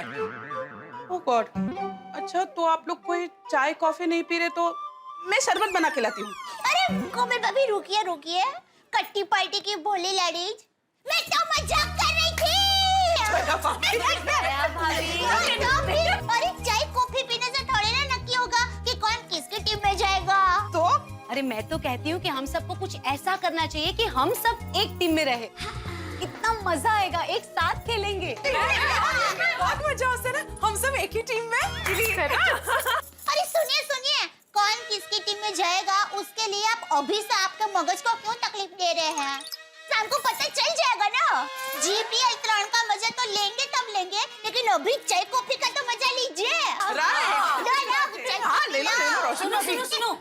ओह गॉड। अच्छा तो आप लोग कोई चाय कॉफी नहीं पी रहे तो मैं शरबत बना के लाती हूँ। अरे कोमल भाभी रुकिए रुकिए, कट्टी पार्टी की भोली लेडीज, मैं तो मजाक कर रही थी। अरे चाय कॉफी पीने से थोड़ी ना नक्की होगा कि कौन किसकी टीम में जाएगा। तो अरे मैं तो कहती हूँ कि हम सबको कुछ ऐसा करना चाहिए कि हम सब एक टीम में रहे। इतना मजा आएगा, एक साथ खेलेंगे। बहुत मजा आता है ना, हम सब एक ही टीम में। अरे सुनिए सुनिए, कौन किसकी टीम में जाएगा उसके लिए आप अभी से आपके मगज को क्यों तकलीफ दे रहे हैं? शाम को पता चल जाएगा ना। जीपीएल 3 का मजा तो लेंगे तब लेंगे, लेकिन अभी चाय कॉफी का तो मजा लीजिए। सुनो सुनो सुनो,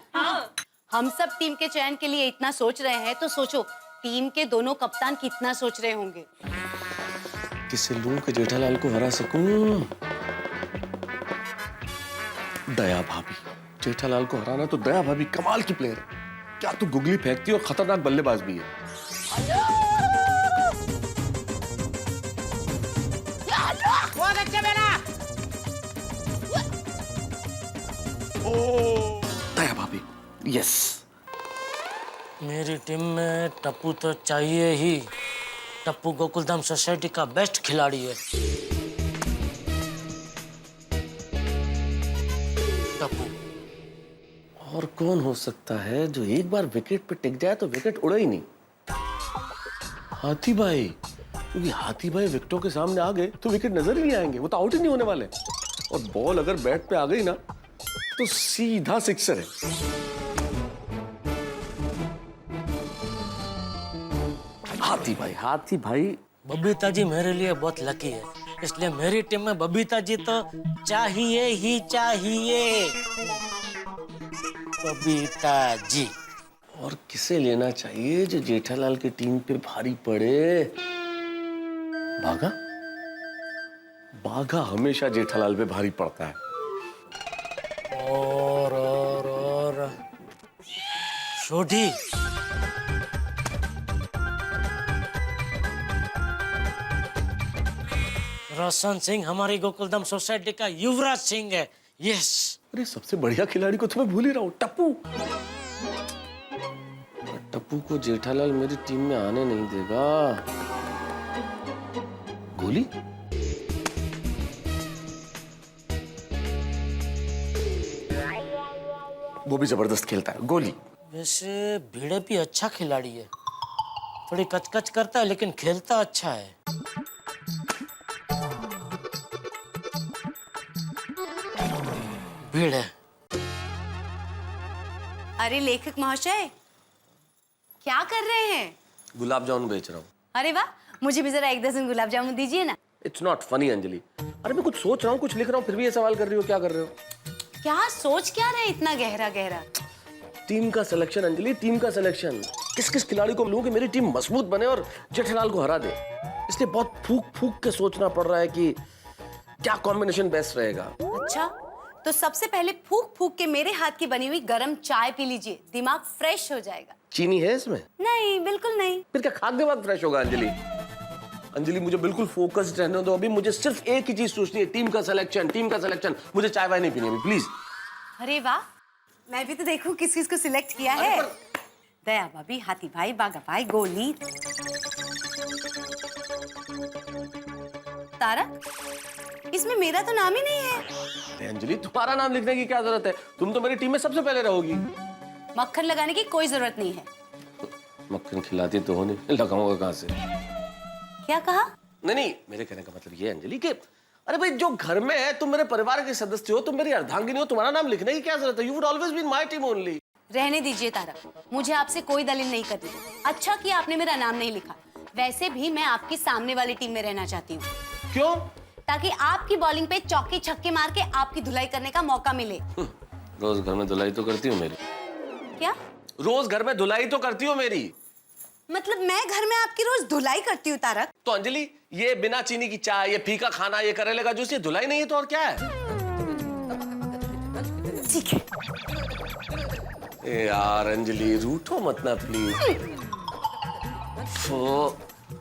हम सब टीम के चयन के लिए इतना सोच रहे हैं तो सोचो टीम के दोनों कप्तान कितना सोच रहे होंगे। किसे लूं कि जेठालाल को हरा सकूं? दया भाभी। जेठालाल को हराना तो दया भाभी कमाल की प्लेयर है। क्या तू गुगली फेंकती है और खतरनाक बल्लेबाज भी है। बहुत अच्छा बेटा। दया भाभी यस। मेरी टीम में टप्पू तो चाहिए ही। टप्पू गोकुलधाम सोसाइटी का बेस्ट खिलाड़ी है। टप्पू। और कौन हो सकता है जो एक बार विकेट पे टिक जाए तो विकेट उड़े ही नहीं? हाथी भाई, क्योंकि हाथी भाई विकेटों के सामने आ गए तो विकेट नजर ही नहीं आएंगे, वो तो आउट ही नहीं होने वाले। और बॉल अगर बैट पे आ गई ना तो सीधा सिक्सर है। हाथी भाई बबीता जी मेरे लिए बहुत लकी है, इसलिए मेरी टीम में बबीता जी तो चाहिए ही चाहिए। बबीता जी। और किसे लेना चाहिए जो जेठालाल की टीम पे भारी पड़े? बाघा? बाघा हमेशा जेठालाल पे भारी पड़ता है। और सोढ़ी। रोशन सिंह हमारी गोकुलधाम सोसाइटी का युवराज सिंह है। यस। अरे सबसे बढ़िया खिलाड़ी को तो मैं भूल ही रहा हूँ, टप्पू। टप्पू को जेठालाल मेरी टीम में आने नहीं देगा। गोली? वो भी जबरदस्त खेलता है। गोली। वैसे भिड़े भी अच्छा खिलाड़ी है, थोड़ी कचकच करता है लेकिन खेलता अच्छा है। भीड़ है। अरे लेखक महाशय, क्या कर रहे हैं? गुलाब जामुन बेच रहा हूँ। अरे वाह, मुझे भी जरा 1 दर्जन गुलाब जामुन दीजिए ना। It's not funny Anjali. अरे मैं कुछ सोच रहा हूँ, कुछ लिख रहा हूँ, फिर भी ये सवाल कर रही हो, क्या कर रहे हो? क्या सोच क्या रहे इतना गहरा गहरा? टीम का सिलेक्शन अंजलि, टीम का सिलेक्शन। किस किस खिलाड़ी को लूं कि मेरी टीम मजबूत बने और जेठालाल को हरा दे। इसलिए बहुत फूक फूक के सोचना पड़ रहा है कि क्या कॉम्बिनेशन बेस्ट रहेगा। अच्छा, तो सबसे पहले फूक फूक के मेरे हाथ की बनी हुई गरम चाय पी लीजिए, दिमाग फ्रेश हो जाएगा। चीनी है इसमें? नहीं, बिल्कुल नहीं। फिर क्या खाद्य दिमाग फ्रेश होगा अंजलि? अंजलि मुझे बिल्कुल फोकस्ड रहने दो। अभी मुझे सिर्फ एक ही चीज सोचनी है, टीम का सिलेक्शन, टीम का सिलेक्शन। मुझे चाय वाय नहीं पीनी अभी, प्लीज। अरे वाह, मैं भी तो देखूं किस किस को सिलेक्ट किया है। दया भाभी, हाथी भाई, बाघा भाई, गोली, तारा। इसमें मेरा तो नाम ही नहीं है। अरे अंजलि, तुम्हारा नाम लिखने की क्या जरूरत है? तुम तो मेरी टीम में सबसे पहले रहोगी। मक्खन लगाने की कोई जरूरत नहीं है। मक्खन खिलाती तो हो नहीं, लगाऊंगा कहां से? क्या कहा? नहीं, मेरे कहने का मतलब ये अंजलि कि अरे भाई, जो घर में है, तुम मेरे परिवार के सदस्य हो, तुम मेरी अर्धांगिनी हो, तुम्हारा नाम लिखने की क्या जरूरत है? You would always be in my team only. रहने दीजिए तारा, मुझे आपसे कोई दलील नहीं करनी। अच्छा किया आपने मेरा नाम नहीं लिखा। वैसे भी मैं आपकी सामने वाली टीम में रहना चाहती हूँ। क्यों? ताकि आपकी बॉलिंग पे चौके छक्के मार के आपकी धुलाई करने का मौका मिले। रोज घर में धुलाई तो करती हो मेरी। क्या? रोज घर में धुलाई तो करती हो मेरी। मतलब मैं घर में आपकी रोज धुलाई करती हूँ तारक? तो अंजलि, ये बिना चीनी की चाय, ये फीका खाना, ये करेले का जूस, ये धुलाई नहीं है तो और क्या है? ठीक है। ए यार अंजलि, रूठो मत ना प्लीज।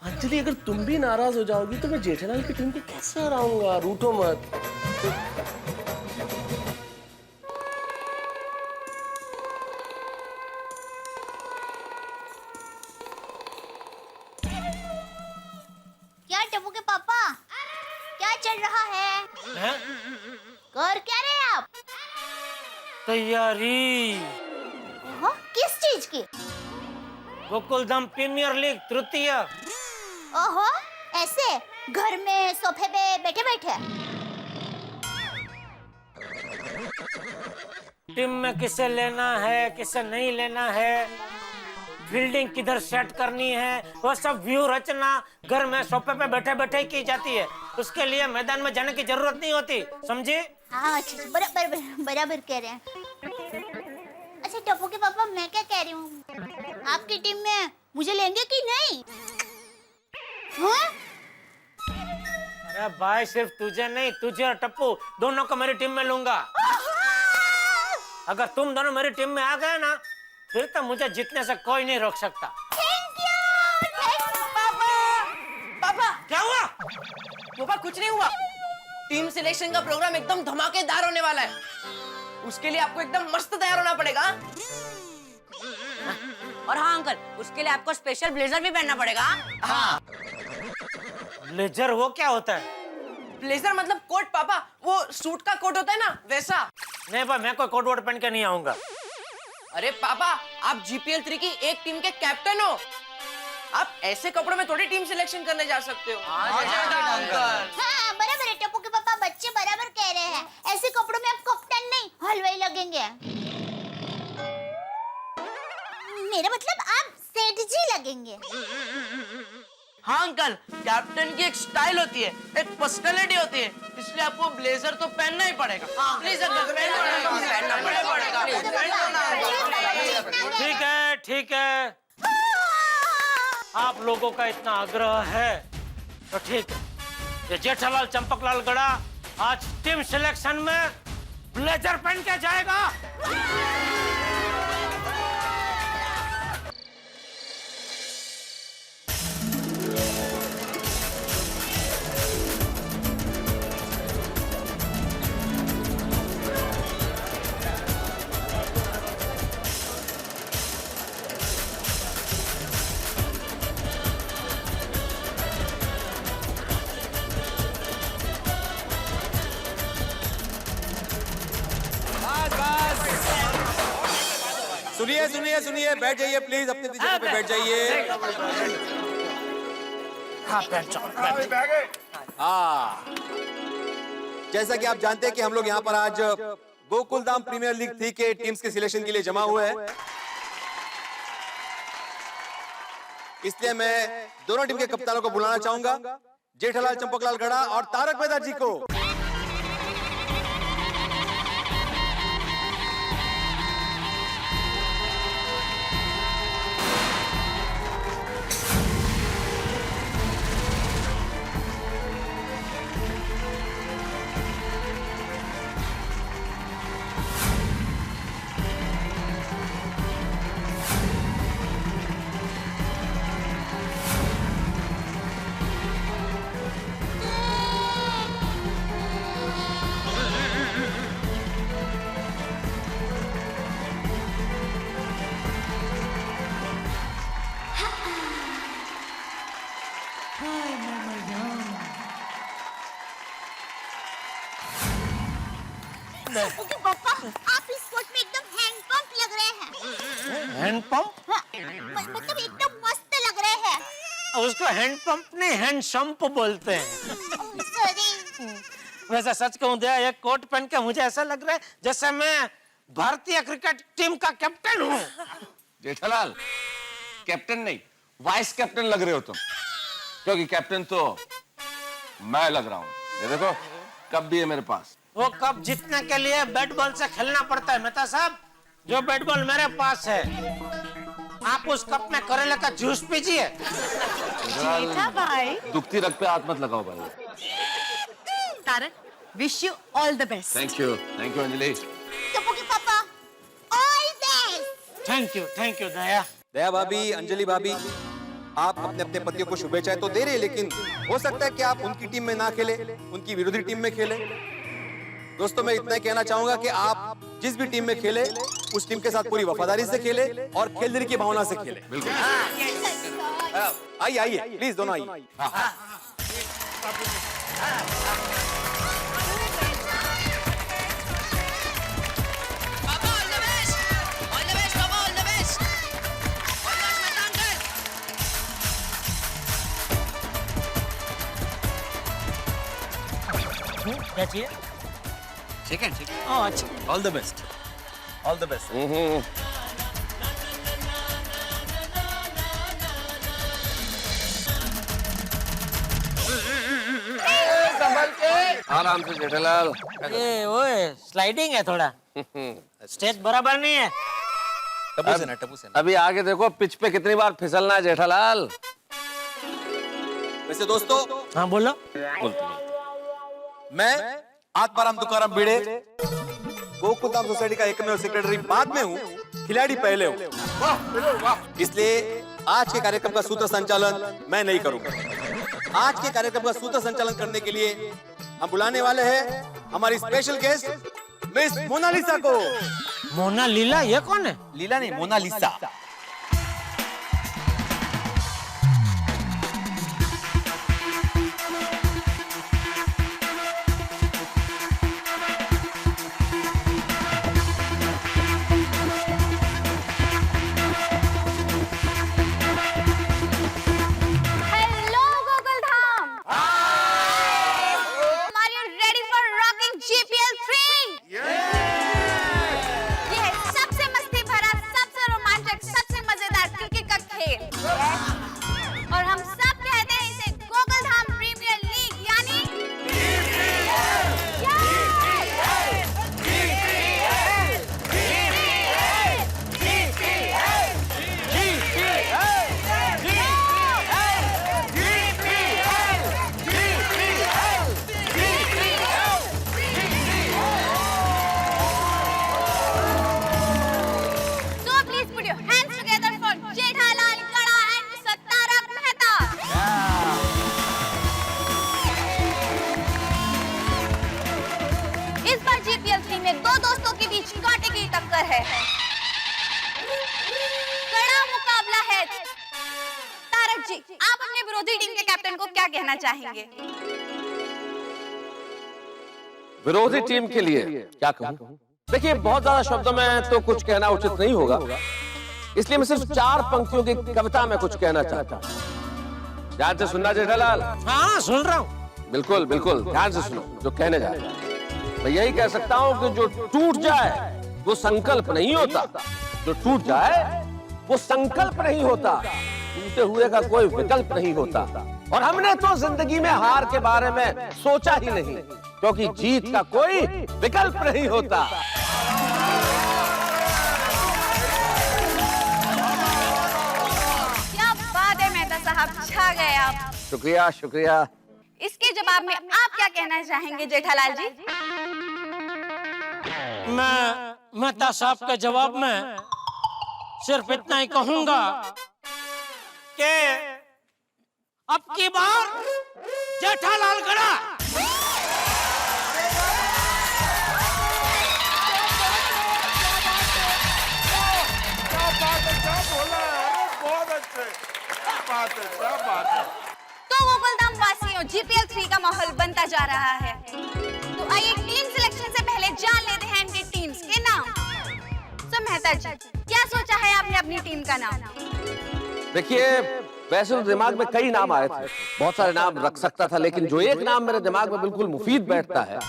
अंजलि, अगर तुम भी नाराज हो जाओगी तो मैं जेठालाल की टीम को कैसे हराऊंगा? रूठो मत। क्या टप्पू के पापा, क्या चल रहा है? कर क्या रहे हैं आप? तैयारी ओहो, किस चीज की? गोकुलधाम प्रीमियर लीग तृतीय। ओहो, ऐसे घर में सोफे पे बैठे बैठे? टीम में किसे लेना है, किसे नहीं लेना है, फील्डिंग किधर सेट करनी है, वो सब व्यू रचना घर में सोफे पे बैठे बैठे की जाती है। उसके लिए मैदान में जाने की जरूरत नहीं होती, समझे? हाँ, अच्छा, बराबर बराबर कह रहे हैं। अच्छा टप्पू के पापा, मैं क्या कह रही हूँ, आपकी टीम में मुझे लेंगे कि नहीं? हाँ? अरे भाई, सिर्फ तुझे नहीं, तुझे और टप्पू दोनों को मेरी टीम में लूंगा। अगर तुम दोनों मेरी टीम में आ गए ना, फिर तो मुझे जीतने से कोई नहीं रोक सकता। पापा क्या हुआ? पापा कुछ नहीं हुआ। टीम सिलेक्शन का प्रोग्राम एकदम धमाकेदार होने वाला है। उसके लिए आपको एकदम मस्त तैयार होना पड़ेगा। और हाँ अंकल, उसके लिए आपको स्पेशल ब्लेजर भी पहनना पड़ेगा। हाँ, ब्लेजर वो क्या होता है? ब्लेजर मतलब कोट पापा, वो सूट का कोट होता है ना, वैसा। नहीं भाई, मैं कोई कोट वोट पहन के नहीं आऊंगा। अरे पापा, आप जीपीएल 3 की एक टीम के कैप्टन हो। आप ऐसे कपड़ों में थोड़ी टीम सिलेक्शन करने जा सकते हो। अंकल। हाँ, बराबर है टप्पू के पापा, बच्चे बराबर कह रहे हैं। ऐसे कपड़ों में आप कप्तान नहीं, हलवाई लगेंगे। मेरा मतलब आप सेठ जी लगेंगे। हाँ अंकल, कैप्टन की एक स्टाइल होती है, एक पर्सनालिटी होती है, इसलिए आपको ब्लेजर तो पहनना ही पड़ेगा। प्लीज अंकल, पहनना पड़ेगा। ठीक है, ठीक है, आप लोगों का इतना आग्रह है तो ठीक है। ये जेठालाल चंपकलाल गड़ा आज टीम सिलेक्शन में ब्लेजर पहन के जाएगा। सुनिए सुनिए सुनिए, बैठ जाइए प्लीज, अपनी जगह पे बैठ जाइए। हाँ, जैसा कि आप जानते हैं कि हम लोग यहाँ पर आज गोकुलधाम प्रीमियर लीग 3 के टीम्स के सिलेक्शन के लिए जमा हुए हैं, इसलिए मैं दोनों टीम के कप्तानों को बुलाना चाहूंगा, जेठालाल चंपकलाल गड़ा और तारक मेहता जी को। ओके पापा, आप इस कोट में एकदम हैंडपंप लग रहे हैं। हैंडपंप? हाँ, मतलब एकदम मस्त लग रहे हैं। उसको हैंडपंप नहीं, हैंडसंप बोलते हैं। सॉरी। वैसे सच कहूं दया, ये कोट पहन के मुझे ऐसा लग रहा है जैसे मैं भारतीय क्रिकेट टीम का कैप्टन हूँ। जेठालाल, कैप्टन नहीं, वाइस कैप्टन लग रहे हो तुम, क्योंकि कैप्टन तो मैं लग रहा हूँ। ये देखो कप भी है मेरे पास। वो कप जीतने के लिए बैट बॉल से खेलना पड़ता है मेहता साहब। जो बैट बॉल मेरे पास है, आप उस कप में करेले का जूस पीजिए। जेठा भाई। दुखती रग पे हाथ मत लगाओ भाई। Tarak, wish you all the best. Thank you Anjali. Tapu के पापा all best. Thank you Daya. Daya भाभी, अंजलि भाभी, आप अपने अपने पतियों को शुभेच्छाएं तो दे रहे, लेकिन हो सकता है कि आप उनकी टीम में ना खेले, उनकी विरोधी टीम में खेले। दोस्तों, मैं इतना ही कहना चाहूंगा कि आप जिस भी टीम में खेले, उस टीम के साथ पूरी वफादारी से खेले और खेलने की भावना से खेले। बिल्कुल। आइए प्लीज, दोनों आइए। क्या चाहिए? चिकन। अच्छा। All the best, all the best. आराम से जेठालाल। ये वो स्लाइडिंग है थोड़ा, स्टेज बराबर नहीं है। टप्पू से ना। अभी आगे देखो पिच पे कितनी बार फिसलना है जेठालाल। वैसे दोस्तों, हाँ बोलो। मैं आत्माराम तुकाराम भिड़े, गोकुलधाम सोसाइटी का एकमेव सेक्रेटरी बाद में हूँ, खिलाड़ी पहले हूँ। इसलिए आज के कार्यक्रम का सूत्र संचालन मैं नहीं करूंगा। आज के कार्यक्रम का सूत्र संचालन करने के लिए हम बुलाने वाले हैं हमारी स्पेशल गेस्ट मिस मोनालिसा को। मोनालिसा? ये कौन है? लीला नहीं, मोनालिसा। जी, आप अपने विरोधी टीम के कैप्टन को क्या कहना चाहेंगे? विरोधी टीम के लिए क्या कहूं? देखिए, बहुत ज्यादा शब्दों में तो कुछ कहना उचित नहीं होगा, इसलिए मैं सिर्फ 4 पंक्तियों की कविता में कुछ कहना चाहता हूं। ध्यान से सुनना जेठालाल। हाँ, सुन रहा हूं। बिल्कुल बिल्कुल ध्यान से सुनो जो कहने जा रहा हूं। मैं यही कह सकता हूं कि जो टूट जाए वो संकल्प नहीं होता, जो टूट जाए वो संकल्प नहीं होता, टूटे हुए का कोई विकल्प नहीं होता। और हमने तो जिंदगी में हार के बारे में सोचा ही नहीं, क्योंकि जीत का कोई विकल्प नहीं होता। क्या बात है मेहता साहब, छा गए आप। शुक्रिया शुक्रिया। इसके जवाब में आप क्या कहना चाहेंगे जेठालाल जी? मैं मेहता साहब के जवाब में सिर्फ इतना ही कहूंगा कि अब की बार जेठालाल गड़ा। तो गोकुलधाम वासियों, जीपीएल 3 का माहौल बनता जा रहा है। तो आइए टीम सिलेक्शन से पहले जान लेते हैं इनकी टीम्स के नाम। तो मेहता जी, क्या सोचा है आपने अपनी टीम का नाम? देखिए, वैसे तो दिमाग में कई नाम आए थे, बहुत सारे नाम रख सकता था, लेकिन जो एक नाम मेरे दिमाग में बिल्कुल मुफीद बैठता है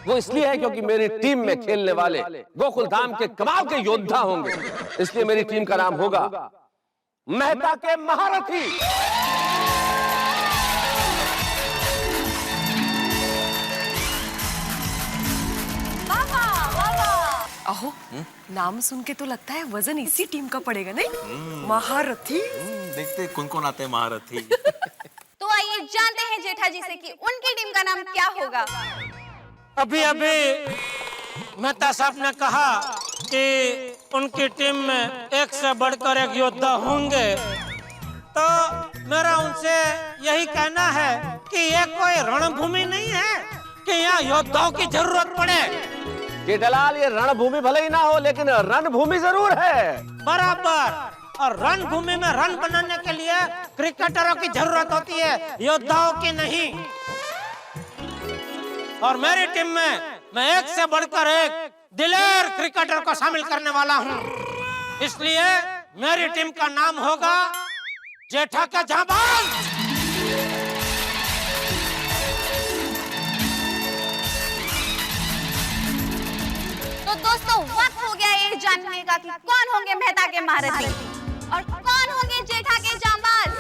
वो इसलिए है क्योंकि मेरी टीम में खेलने वाले गोकुलधाम के कमाल के योद्धा होंगे। इसलिए मेरी टीम का नाम होगा मेहता के महारथी। अहो नाम सुन के तो लगता है वजन इसी टीम का पड़ेगा नहीं? महारथी। देखते कौन कौन आते हैं महारथी। तो आइए जानते हैं जेठा जी से कि उनकी टीम का नाम क्या होगा। अभी अभी मेहता साहब ने कहा कि उनकी टीम में एक से बढ़कर एक योद्धा होंगे, तो मेरा उनसे यही कहना है कि ये कोई रणभूमि नहीं है कि यहाँ योद्धाओं की जरूरत पड़े। जेठालाल, ये रणभूमि भले ही ना हो लेकिन रणभूमि जरूर है। बराबर। और रणभूमि में रन बनाने के लिए क्रिकेटरों की जरूरत होती है, योद्धाओं की नहीं। और मेरी टीम में मैं एक से बढ़कर एक दिलेर क्रिकेटर को शामिल करने वाला हूँ, इसलिए मेरी टीम का नाम होगा जेठा का जाबाज। तो दोस्तों वक्त हो गया ये जानने का कि कौन होंगे मेहता के महारथी और कौन होंगे जेठा के जांबाज।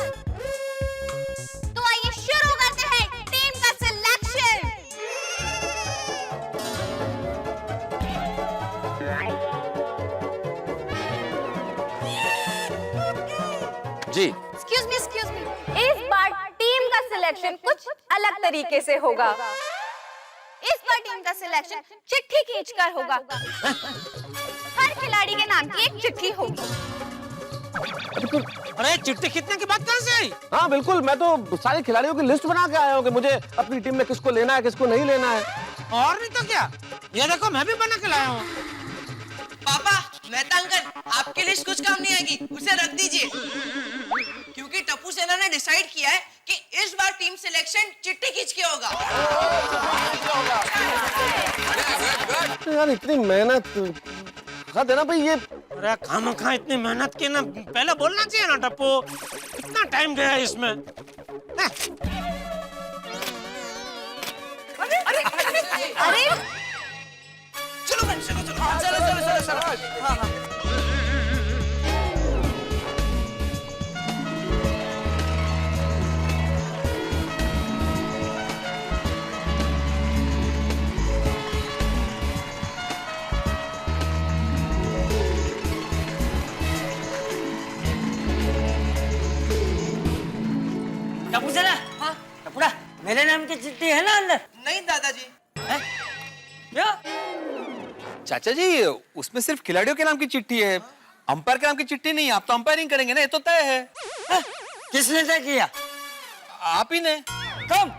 तो आइए शुरू करते हैं टीम का सिलेक्शन। जी। एक्सक्यूज मी, इस बार टीम का सिलेक्शन कुछ अलग तरीके से होगा। इस बार टीम का सिलेक्शन चिट्ठी खींचकर होगा। हर खिलाड़ी के नाम की एक चिट्ठी होगी। अरे चिट्ठी खींचने की बात कहाँ से आई? हाँ बिल्कुल, मैं तो सारे खिलाड़ियों की लिस्ट बना के आया हूँ कि मुझे अपनी टीम में किसको लेना है किसको नहीं लेना है। और नहीं तो क्या, ये देखो मैं भी बना के लाया हूँ। पापा, मेहता अंकल, आपकी लिस्ट कुछ काम नहीं आएगी, उसे रख दीजिए। क्योंकि टप्पू सेना ने डिसाइड किया है कि इस बार टीम सिलेक्शन चिट्ठी खींच के होगा। यार इतनी मेहनत है ना भाई ये। अरे खामखा इतनी मेहनत की ना, पहले बोलना चाहिए ना टप्पू, इतना टाइम गया इसमें। अरे चलो चलो। हाँ। टप्पू चला। हाँ टप्पूड़ा, मेरे नाम की चिट्ठी है ना अंदर? नहीं दादाजी। क्यों? चाचा जी, उसमें सिर्फ खिलाड़ियों के नाम की चिट्ठी है, अंपायर के नाम की चिट्ठी नहीं। आप तो अंपायरिंग करेंगे ना, ये तो तय है। किसने तय किया? आप ही ने। कब?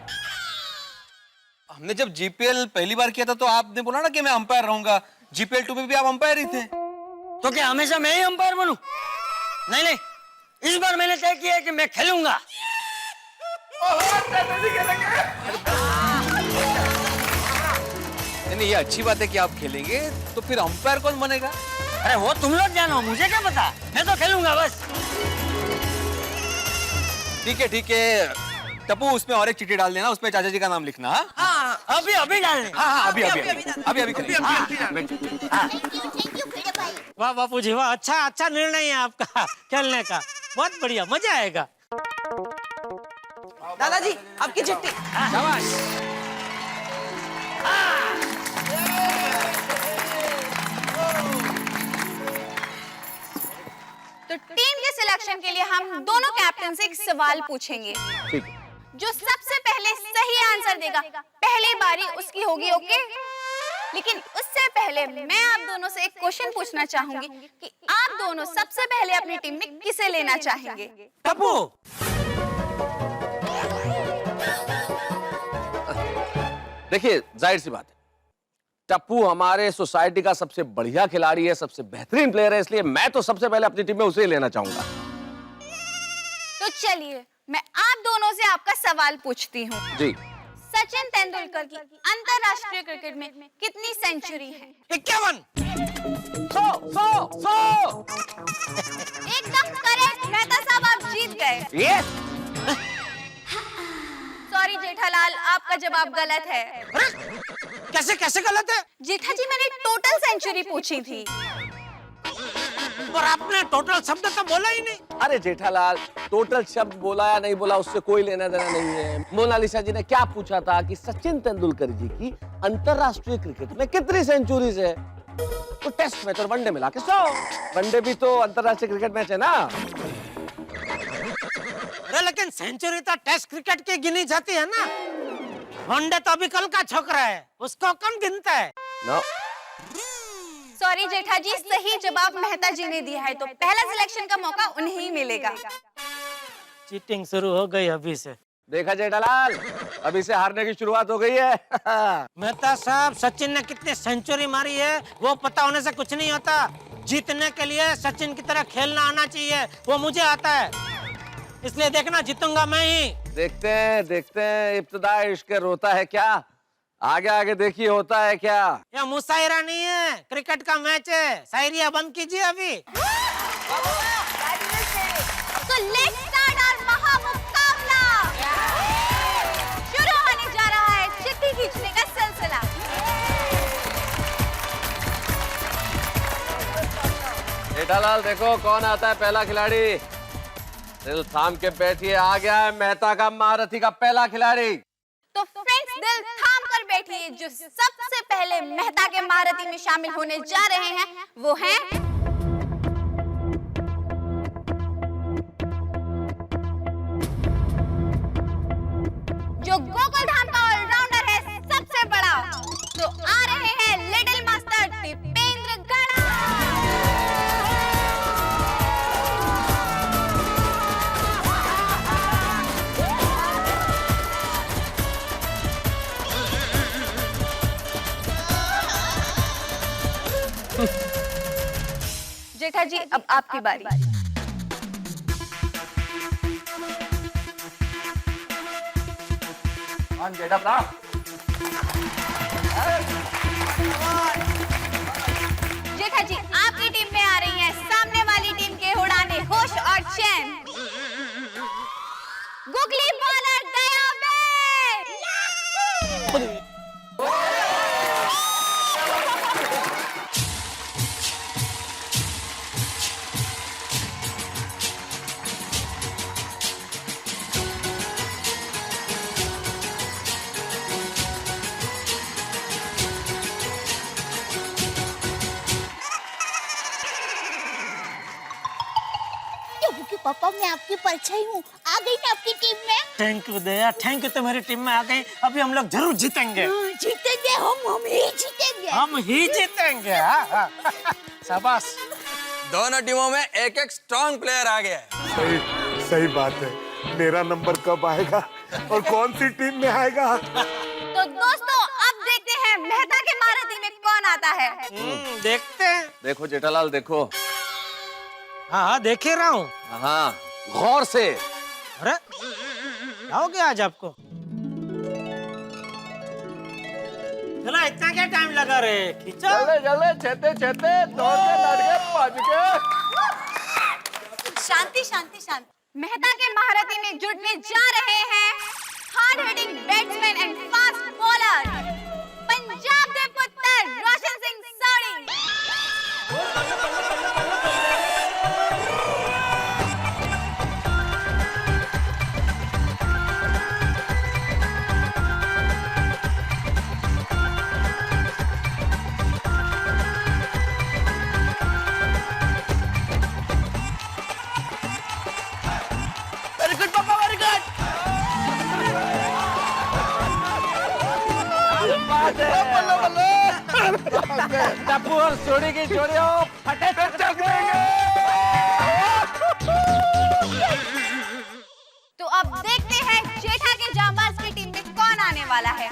हमने जब जीपीएल पहली बार किया था तो आपने बोला ना कि मैं अंपायर रहूंगा। जीपीएल 2 में भी आप अंपायर ही थे। तो क्या हमेशा मैं ही अंपायर बनूं? नहीं नहीं, इस बार मैंने तय किया है कि मैं खेलूंगा। नहीं, ये अच्छी बात है कि आप खेलेंगे, तो फिर अंपायर कौन बनेगा? अरे वो तुम लोग जानो, मुझे क्या पता, मैं तो खेलूंगा बस। ठीक है टप्पू, उसमें और एक चिट्ठी डाल देना, उसमें चाचा जी का नाम लिखना। हाँ अभी डालने। हाँ अभी वाह बापू जी वाह, अच्छा निर्णय है आपका खेलने का, बहुत बढ़िया, मजा आएगा। दादाजी, आपकी चिट्ठी। शाबाश। तो टीम के सिलेक्शन के लिए हम दोनों कैप्टन से एक सवाल पूछेंगे। ठीक है। जो सबसे पहले सही आंसर देगा पहली बारी उसकी होगी, ओके? लेकिन उससे पहले मैं आप दोनों से एक क्वेश्चन पूछना चाहूंगी कि आप दोनों सबसे पहले अपनी टीम में किसे लेना चाहेंगे? टप्पू। देखिए जाहिर सी बात है, टप्पू हमारे सोसाइटी का सबसे बढ़िया खिलाड़ी है, सबसे बेहतरीन प्लेयर है, इसलिए मैं तो सबसे पहले अपनी टीम में उसे ही लेना चाहूंगा। तो चलिए मैं आप दोनों से आपका सवाल पूछती हूँ। जी। सचिन तेंदुलकर की अंतरराष्ट्रीय क्रिकेट में कितनी सेंचुरी है? 51। 100 एकदम करेक्ट मेहता साहब, आप जीत गए। ये सॉरी जेठालाल, आपका जवाब गलत है। कैसे गलत है? जेठा जी मैंने टोटल सेंचुरी पूछी थी और आपने टोटल शब्द तो बोला ही नहीं। अरे जेठालाल, टोटल शब्द बोला या नहीं बोला उससे कोई लेना देना नहीं है। मोनालिसा जी ने क्या पूछा था कि सचिन तेंदुलकर जी की अंतरराष्ट्रीय क्रिकेट में कितनी सेंचुरीज है, तो टेस्ट मैच और वनडे मिला के 100। वनडे भी तो अंतरराष्ट्रीय क्रिकेट मैच है ना। अरे लेकिन सेंचुरी तो टेस्ट क्रिकेट की गिनी जाती है ना। वनडे तो अभी कल का छोकरा है, उसको कौन गिनता है? नो। सॉरी जेठा जी, सही जवाब मेहता जी ने दिया है, तो पहला सिलेक्शन का मौका उन्हें ही मिलेगा। चीटिंग शुरू हो गई अभी से। देखा जेठालाल, अभी से हारने की शुरुआत हो गई है। मेहता साहब, सचिन ने कितनी सेंचुरी मारी है वो पता होने से कुछ नहीं होता। जीतने के लिए सचिन की तरह खेलना आना चाहिए, वो मुझे आता है। इसलिए देखना, जीतूंगा मैं ही। देखते हैं इब्तिदा इश्क रोता है क्या, आगे आगे देखिए होता है क्या। यह मुशायरा नहीं है, क्रिकेट का मैच है। शायरिया बंद कीजिए अभी। तो लेट्स स्टार्ट आवर महामुकाबला। शुरू होने जा रहा है चिट्ठी खींचने का सिलसिला। जेठालाल देखो कौन आता है पहला खिलाड़ी। दिल थाम के बैठिए, आ गया है मेहता का महारथी का पहला खिलाड़ी। तो फ्रेंड्स, दिल थाम कर बैठिए, जो सबसे पहले मेहता के महारथी में शामिल होने जा रहे हैं वो हैं जो गोकुलधाम का ऑलराउंडर है, सबसे बड़ा। तो आ रहे हैं लिटिल मास्टर टिपेंद्र गड़ा। जेठा जी, अब आपकी बारी। जेठा जी, आपकी टीम में आ रही है सामने वाली टीम के उड़ाने होश और चैन। गुगली बॉलर दया बे। पापा, मैं आपकी परछाई हूँ, आ गई ना आपकी टीम में। Thank you Daya, thank you. तो मेरी टीम में आ गई, अभी हम लोग जरूर जीतेंगे। जीतेंगे हम ही जीतेंगे। हम ही जीतेंगे। शाबाश। दोनों टीमों में एक एक स्ट्रॉन्ग प्लेयर आ गया है। सही बात है। मेरा नंबर कब आएगा और कौन सी टीम में आएगा? तो दोस्तों, अब देखते हैं मेहता के महारथी में कौन आता है। देखते हैं। देखो जेठालाल देखो। हाँ, देख ही रहा हूँ। हाँ, गौर से। अरे क्या हो गया आज आपको? चलो, इतना क्या टाइम लगा रे? खींचो। जल्दी छेते दौड़ के लड़ के भाग के। शांति शांति शांति। मेहता के महारथी में जुटने जा रहे हैं hard hitting batsman and fast bowler Punjab के पुत्र रोशन सिंह सौड़ी। टप्पू और सोडी की जोड़ी फटे चक देंगे। तो अब देखते हैं जेठा के जांबाज की टीम में कौन आने वाला है।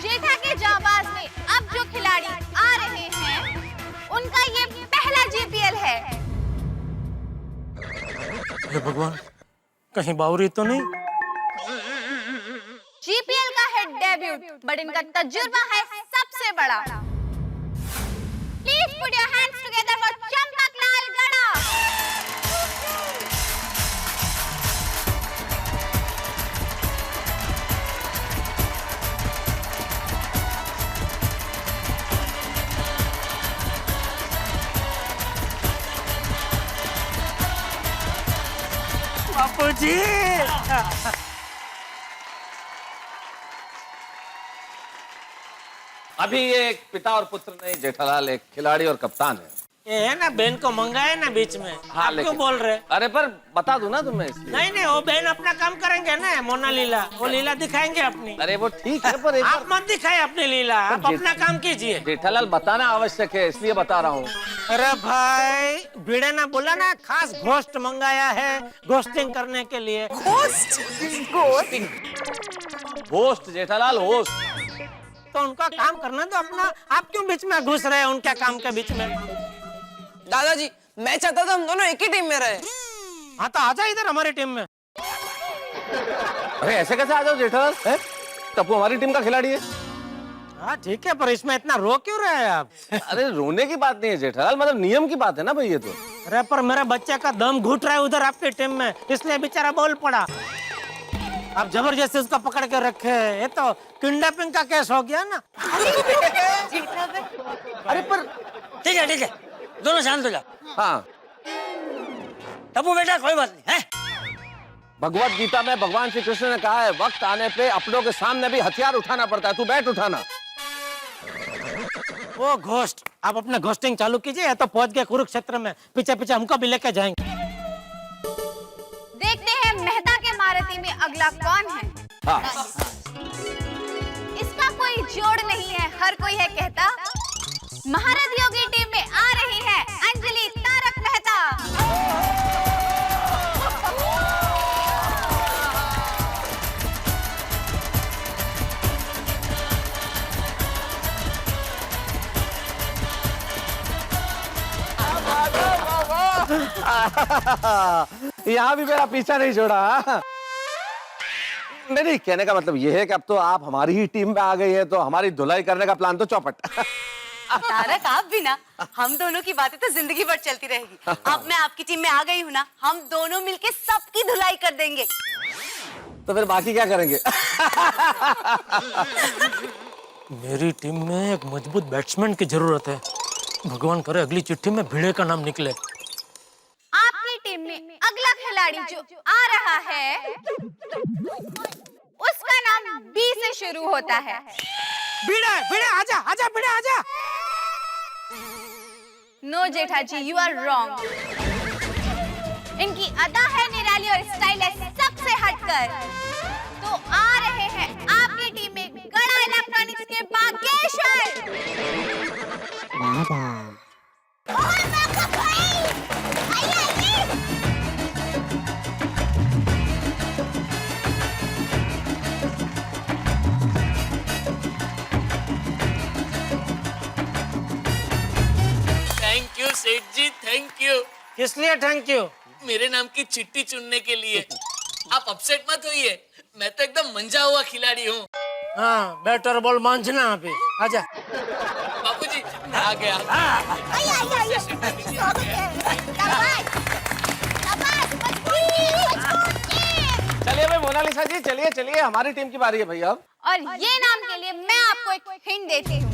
जेठा के जांबाज में अब जो खिलाड़ी आ रहे हैं उनका ये पहला जीपीएल है। हे भगवान, कहीं बावरी तो नहीं? जीपीएल का है डेब्यूट, बट इनका तजुर्बा है सबसे बड़ा। Please put your hands together for Champaklal गड़ा। बापूजी। अभी ये एक पिता और पुत्र नहीं, जेठालाल एक खिलाड़ी और कप्तान है। ये है ना बहन को मंगाए ना बीच में। हाँ, आप क्यों लेकिन- बोल रहे? अरे पर बता दूं ना तुम्हें इसलिए। नहीं नहीं, वो बहन अपना काम करेंगे ना, मोना लीला, वो लीला दिखाएंगे अपनी। अरे वो ठीक है पर एक आप मत दिखाए अपनी लीला, आप अपना काम कीजिए। जेठालाल बताना आवश्यक है, इसलिए बता रहा हूँ। अरे भाई, भिड़े ना बोला ना खास घोस्ट मंगाया है घोस्टिंग करने के लिए। Host Jethalal, host. तो उनका काम करना तो अपना, आप क्यों बीच में घुस रहे हैं उनके काम के बीच में? दादाजी मैं चाहता था हम दोनों एक ही टीम में रहे। हाँ तो आजा इधर हमारी टीम में। अरे ऐसे कैसे आ जाओ जेठालाल? टप्पू हमारी टीम का खिलाड़ी है। हाँ ठीक है, पर इसमें इतना रो क्यों रहे हैं आप? अरे रोने की बात नहीं है जेठालाल, मतलब नियम की बात है ना भाई ये तो। अरे पर मेरे बच्चे का दम घुट रहा है उधर आपकी टीम में, इसलिए बेचारा बोल पड़ा। आप जबरदस्ती उसको पकड़ के रखे, ये तो किडनैपिंग का केस हो गया ना। अरे पर ठीक है, दोनों शांत हो जाओ। हाँ, टप्पू बेटा कोई बात नहीं है। भगवत गीता में भगवान श्री कृष्ण ने कहा है, वक्त आने पे अपनों के सामने भी हथियार उठाना पड़ता है। तू बैठ उठाना। वो घोस्ट, आप अपना घोस्टिंग चालू कीजिए, या तो पहुंच गए कुरुक्षेत्र में, पीछे पीछे हमको भी लेके जाएंगे। देखते हैं मेहता के महारथी में अगला कौन है। हाँ। इसका कोई जोड़ नहीं है, हर कोई है कहता। महारथियों की टीम में आ रही है अंजलि तारक मेहता। यहाँ भी मेरा पीछा नहीं छोड़ा। नहीं, कहने का मतलब ये है कि अब तो आप हमारी ही टीम में आ गई है, तो हमारी धुलाई करने का प्लान तो चौपट। तारक आप भी ना, हम दोनों की बातें तो जिंदगी भर चलती रहेगी। अब मैं आपकी टीम में आ गई हूँ ना, हम दोनों मिलके सबकी धुलाई कर देंगे। तो फिर बाकी क्या करेंगे? मेरी टीम में एक मजबूत बैट्समैन की जरूरत है। भगवान करे अगली चिट्ठी में भिड़े का नाम निकले। आपकी टीम में अगला खिलाड़ी जो आ रहा है उसका नाम बी से शुरू होता है। भिड़े आजा, आजा भिड़े आजा। No Jetha ji, you are wrong. इनकी अदा है निराली और स्टाइल है सबसे हटकर। तो आ रहे हैं आपकी टीम में गड़ा इलेक्ट्रॉनिक्स के बागेश्वर। थैंक यू सेठ जी, थैंक यू। किस लिए थैंक यू? मेरे नाम की चिट्ठी चुनने के लिए। आप अपसेट मत होइए, मैं तो एकदम मंजा हुआ खिलाड़ी हूँ। हाँ, बैटर बॉल मांझना अभी। आजा। बापूजी मैं आ गया। चलिए भाई मोनालिसा जी, चलिए चलिए, हमारी टीम की बारी है भैया अब। और ये नाम के लिए मैं आपको एक हिंट देती हूँ।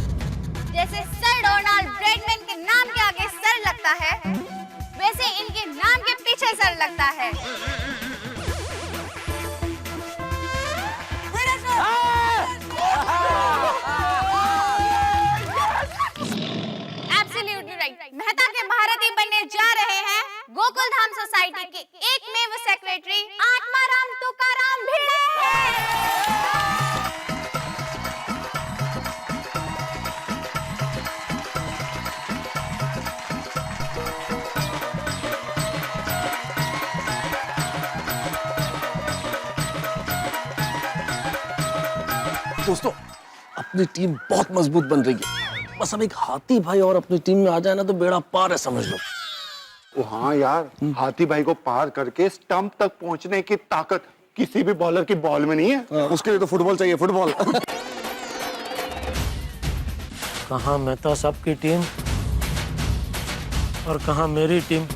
जैसे सर डोनाल्ड ब्रैडमैन के नाम के आगे सर लगता है, वैसे इनके नाम के पीछे सर लगता है। Absolutely right. मेहता के महारथी बनने जा रहे हैं गोकुल धाम सोसाइटी के एकमेव सेक्रेटरी आत्माराम तुकाराम भिड़े। दोस्तों, अपनी टीम बहुत मजबूत बन रही है। बस अब एक हाथी भाई और अपनी टीम में आ जाए ना तो बेड़ा पार है, समझ लो। ओ हाँ यार, हाथी भाई को पार करके स्टंप तक पहुंचने की ताकत किसी भी बॉलर की बॉल में नहीं है। उसके लिए तो फुटबॉल चाहिए, फुटबॉल। कहाँ मेहता साहब की टीम और कहाँ मेरी टीम,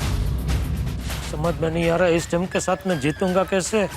समझ में नहीं आ रहा। इस टीम के साथ मैं जीतूंगा कैसे?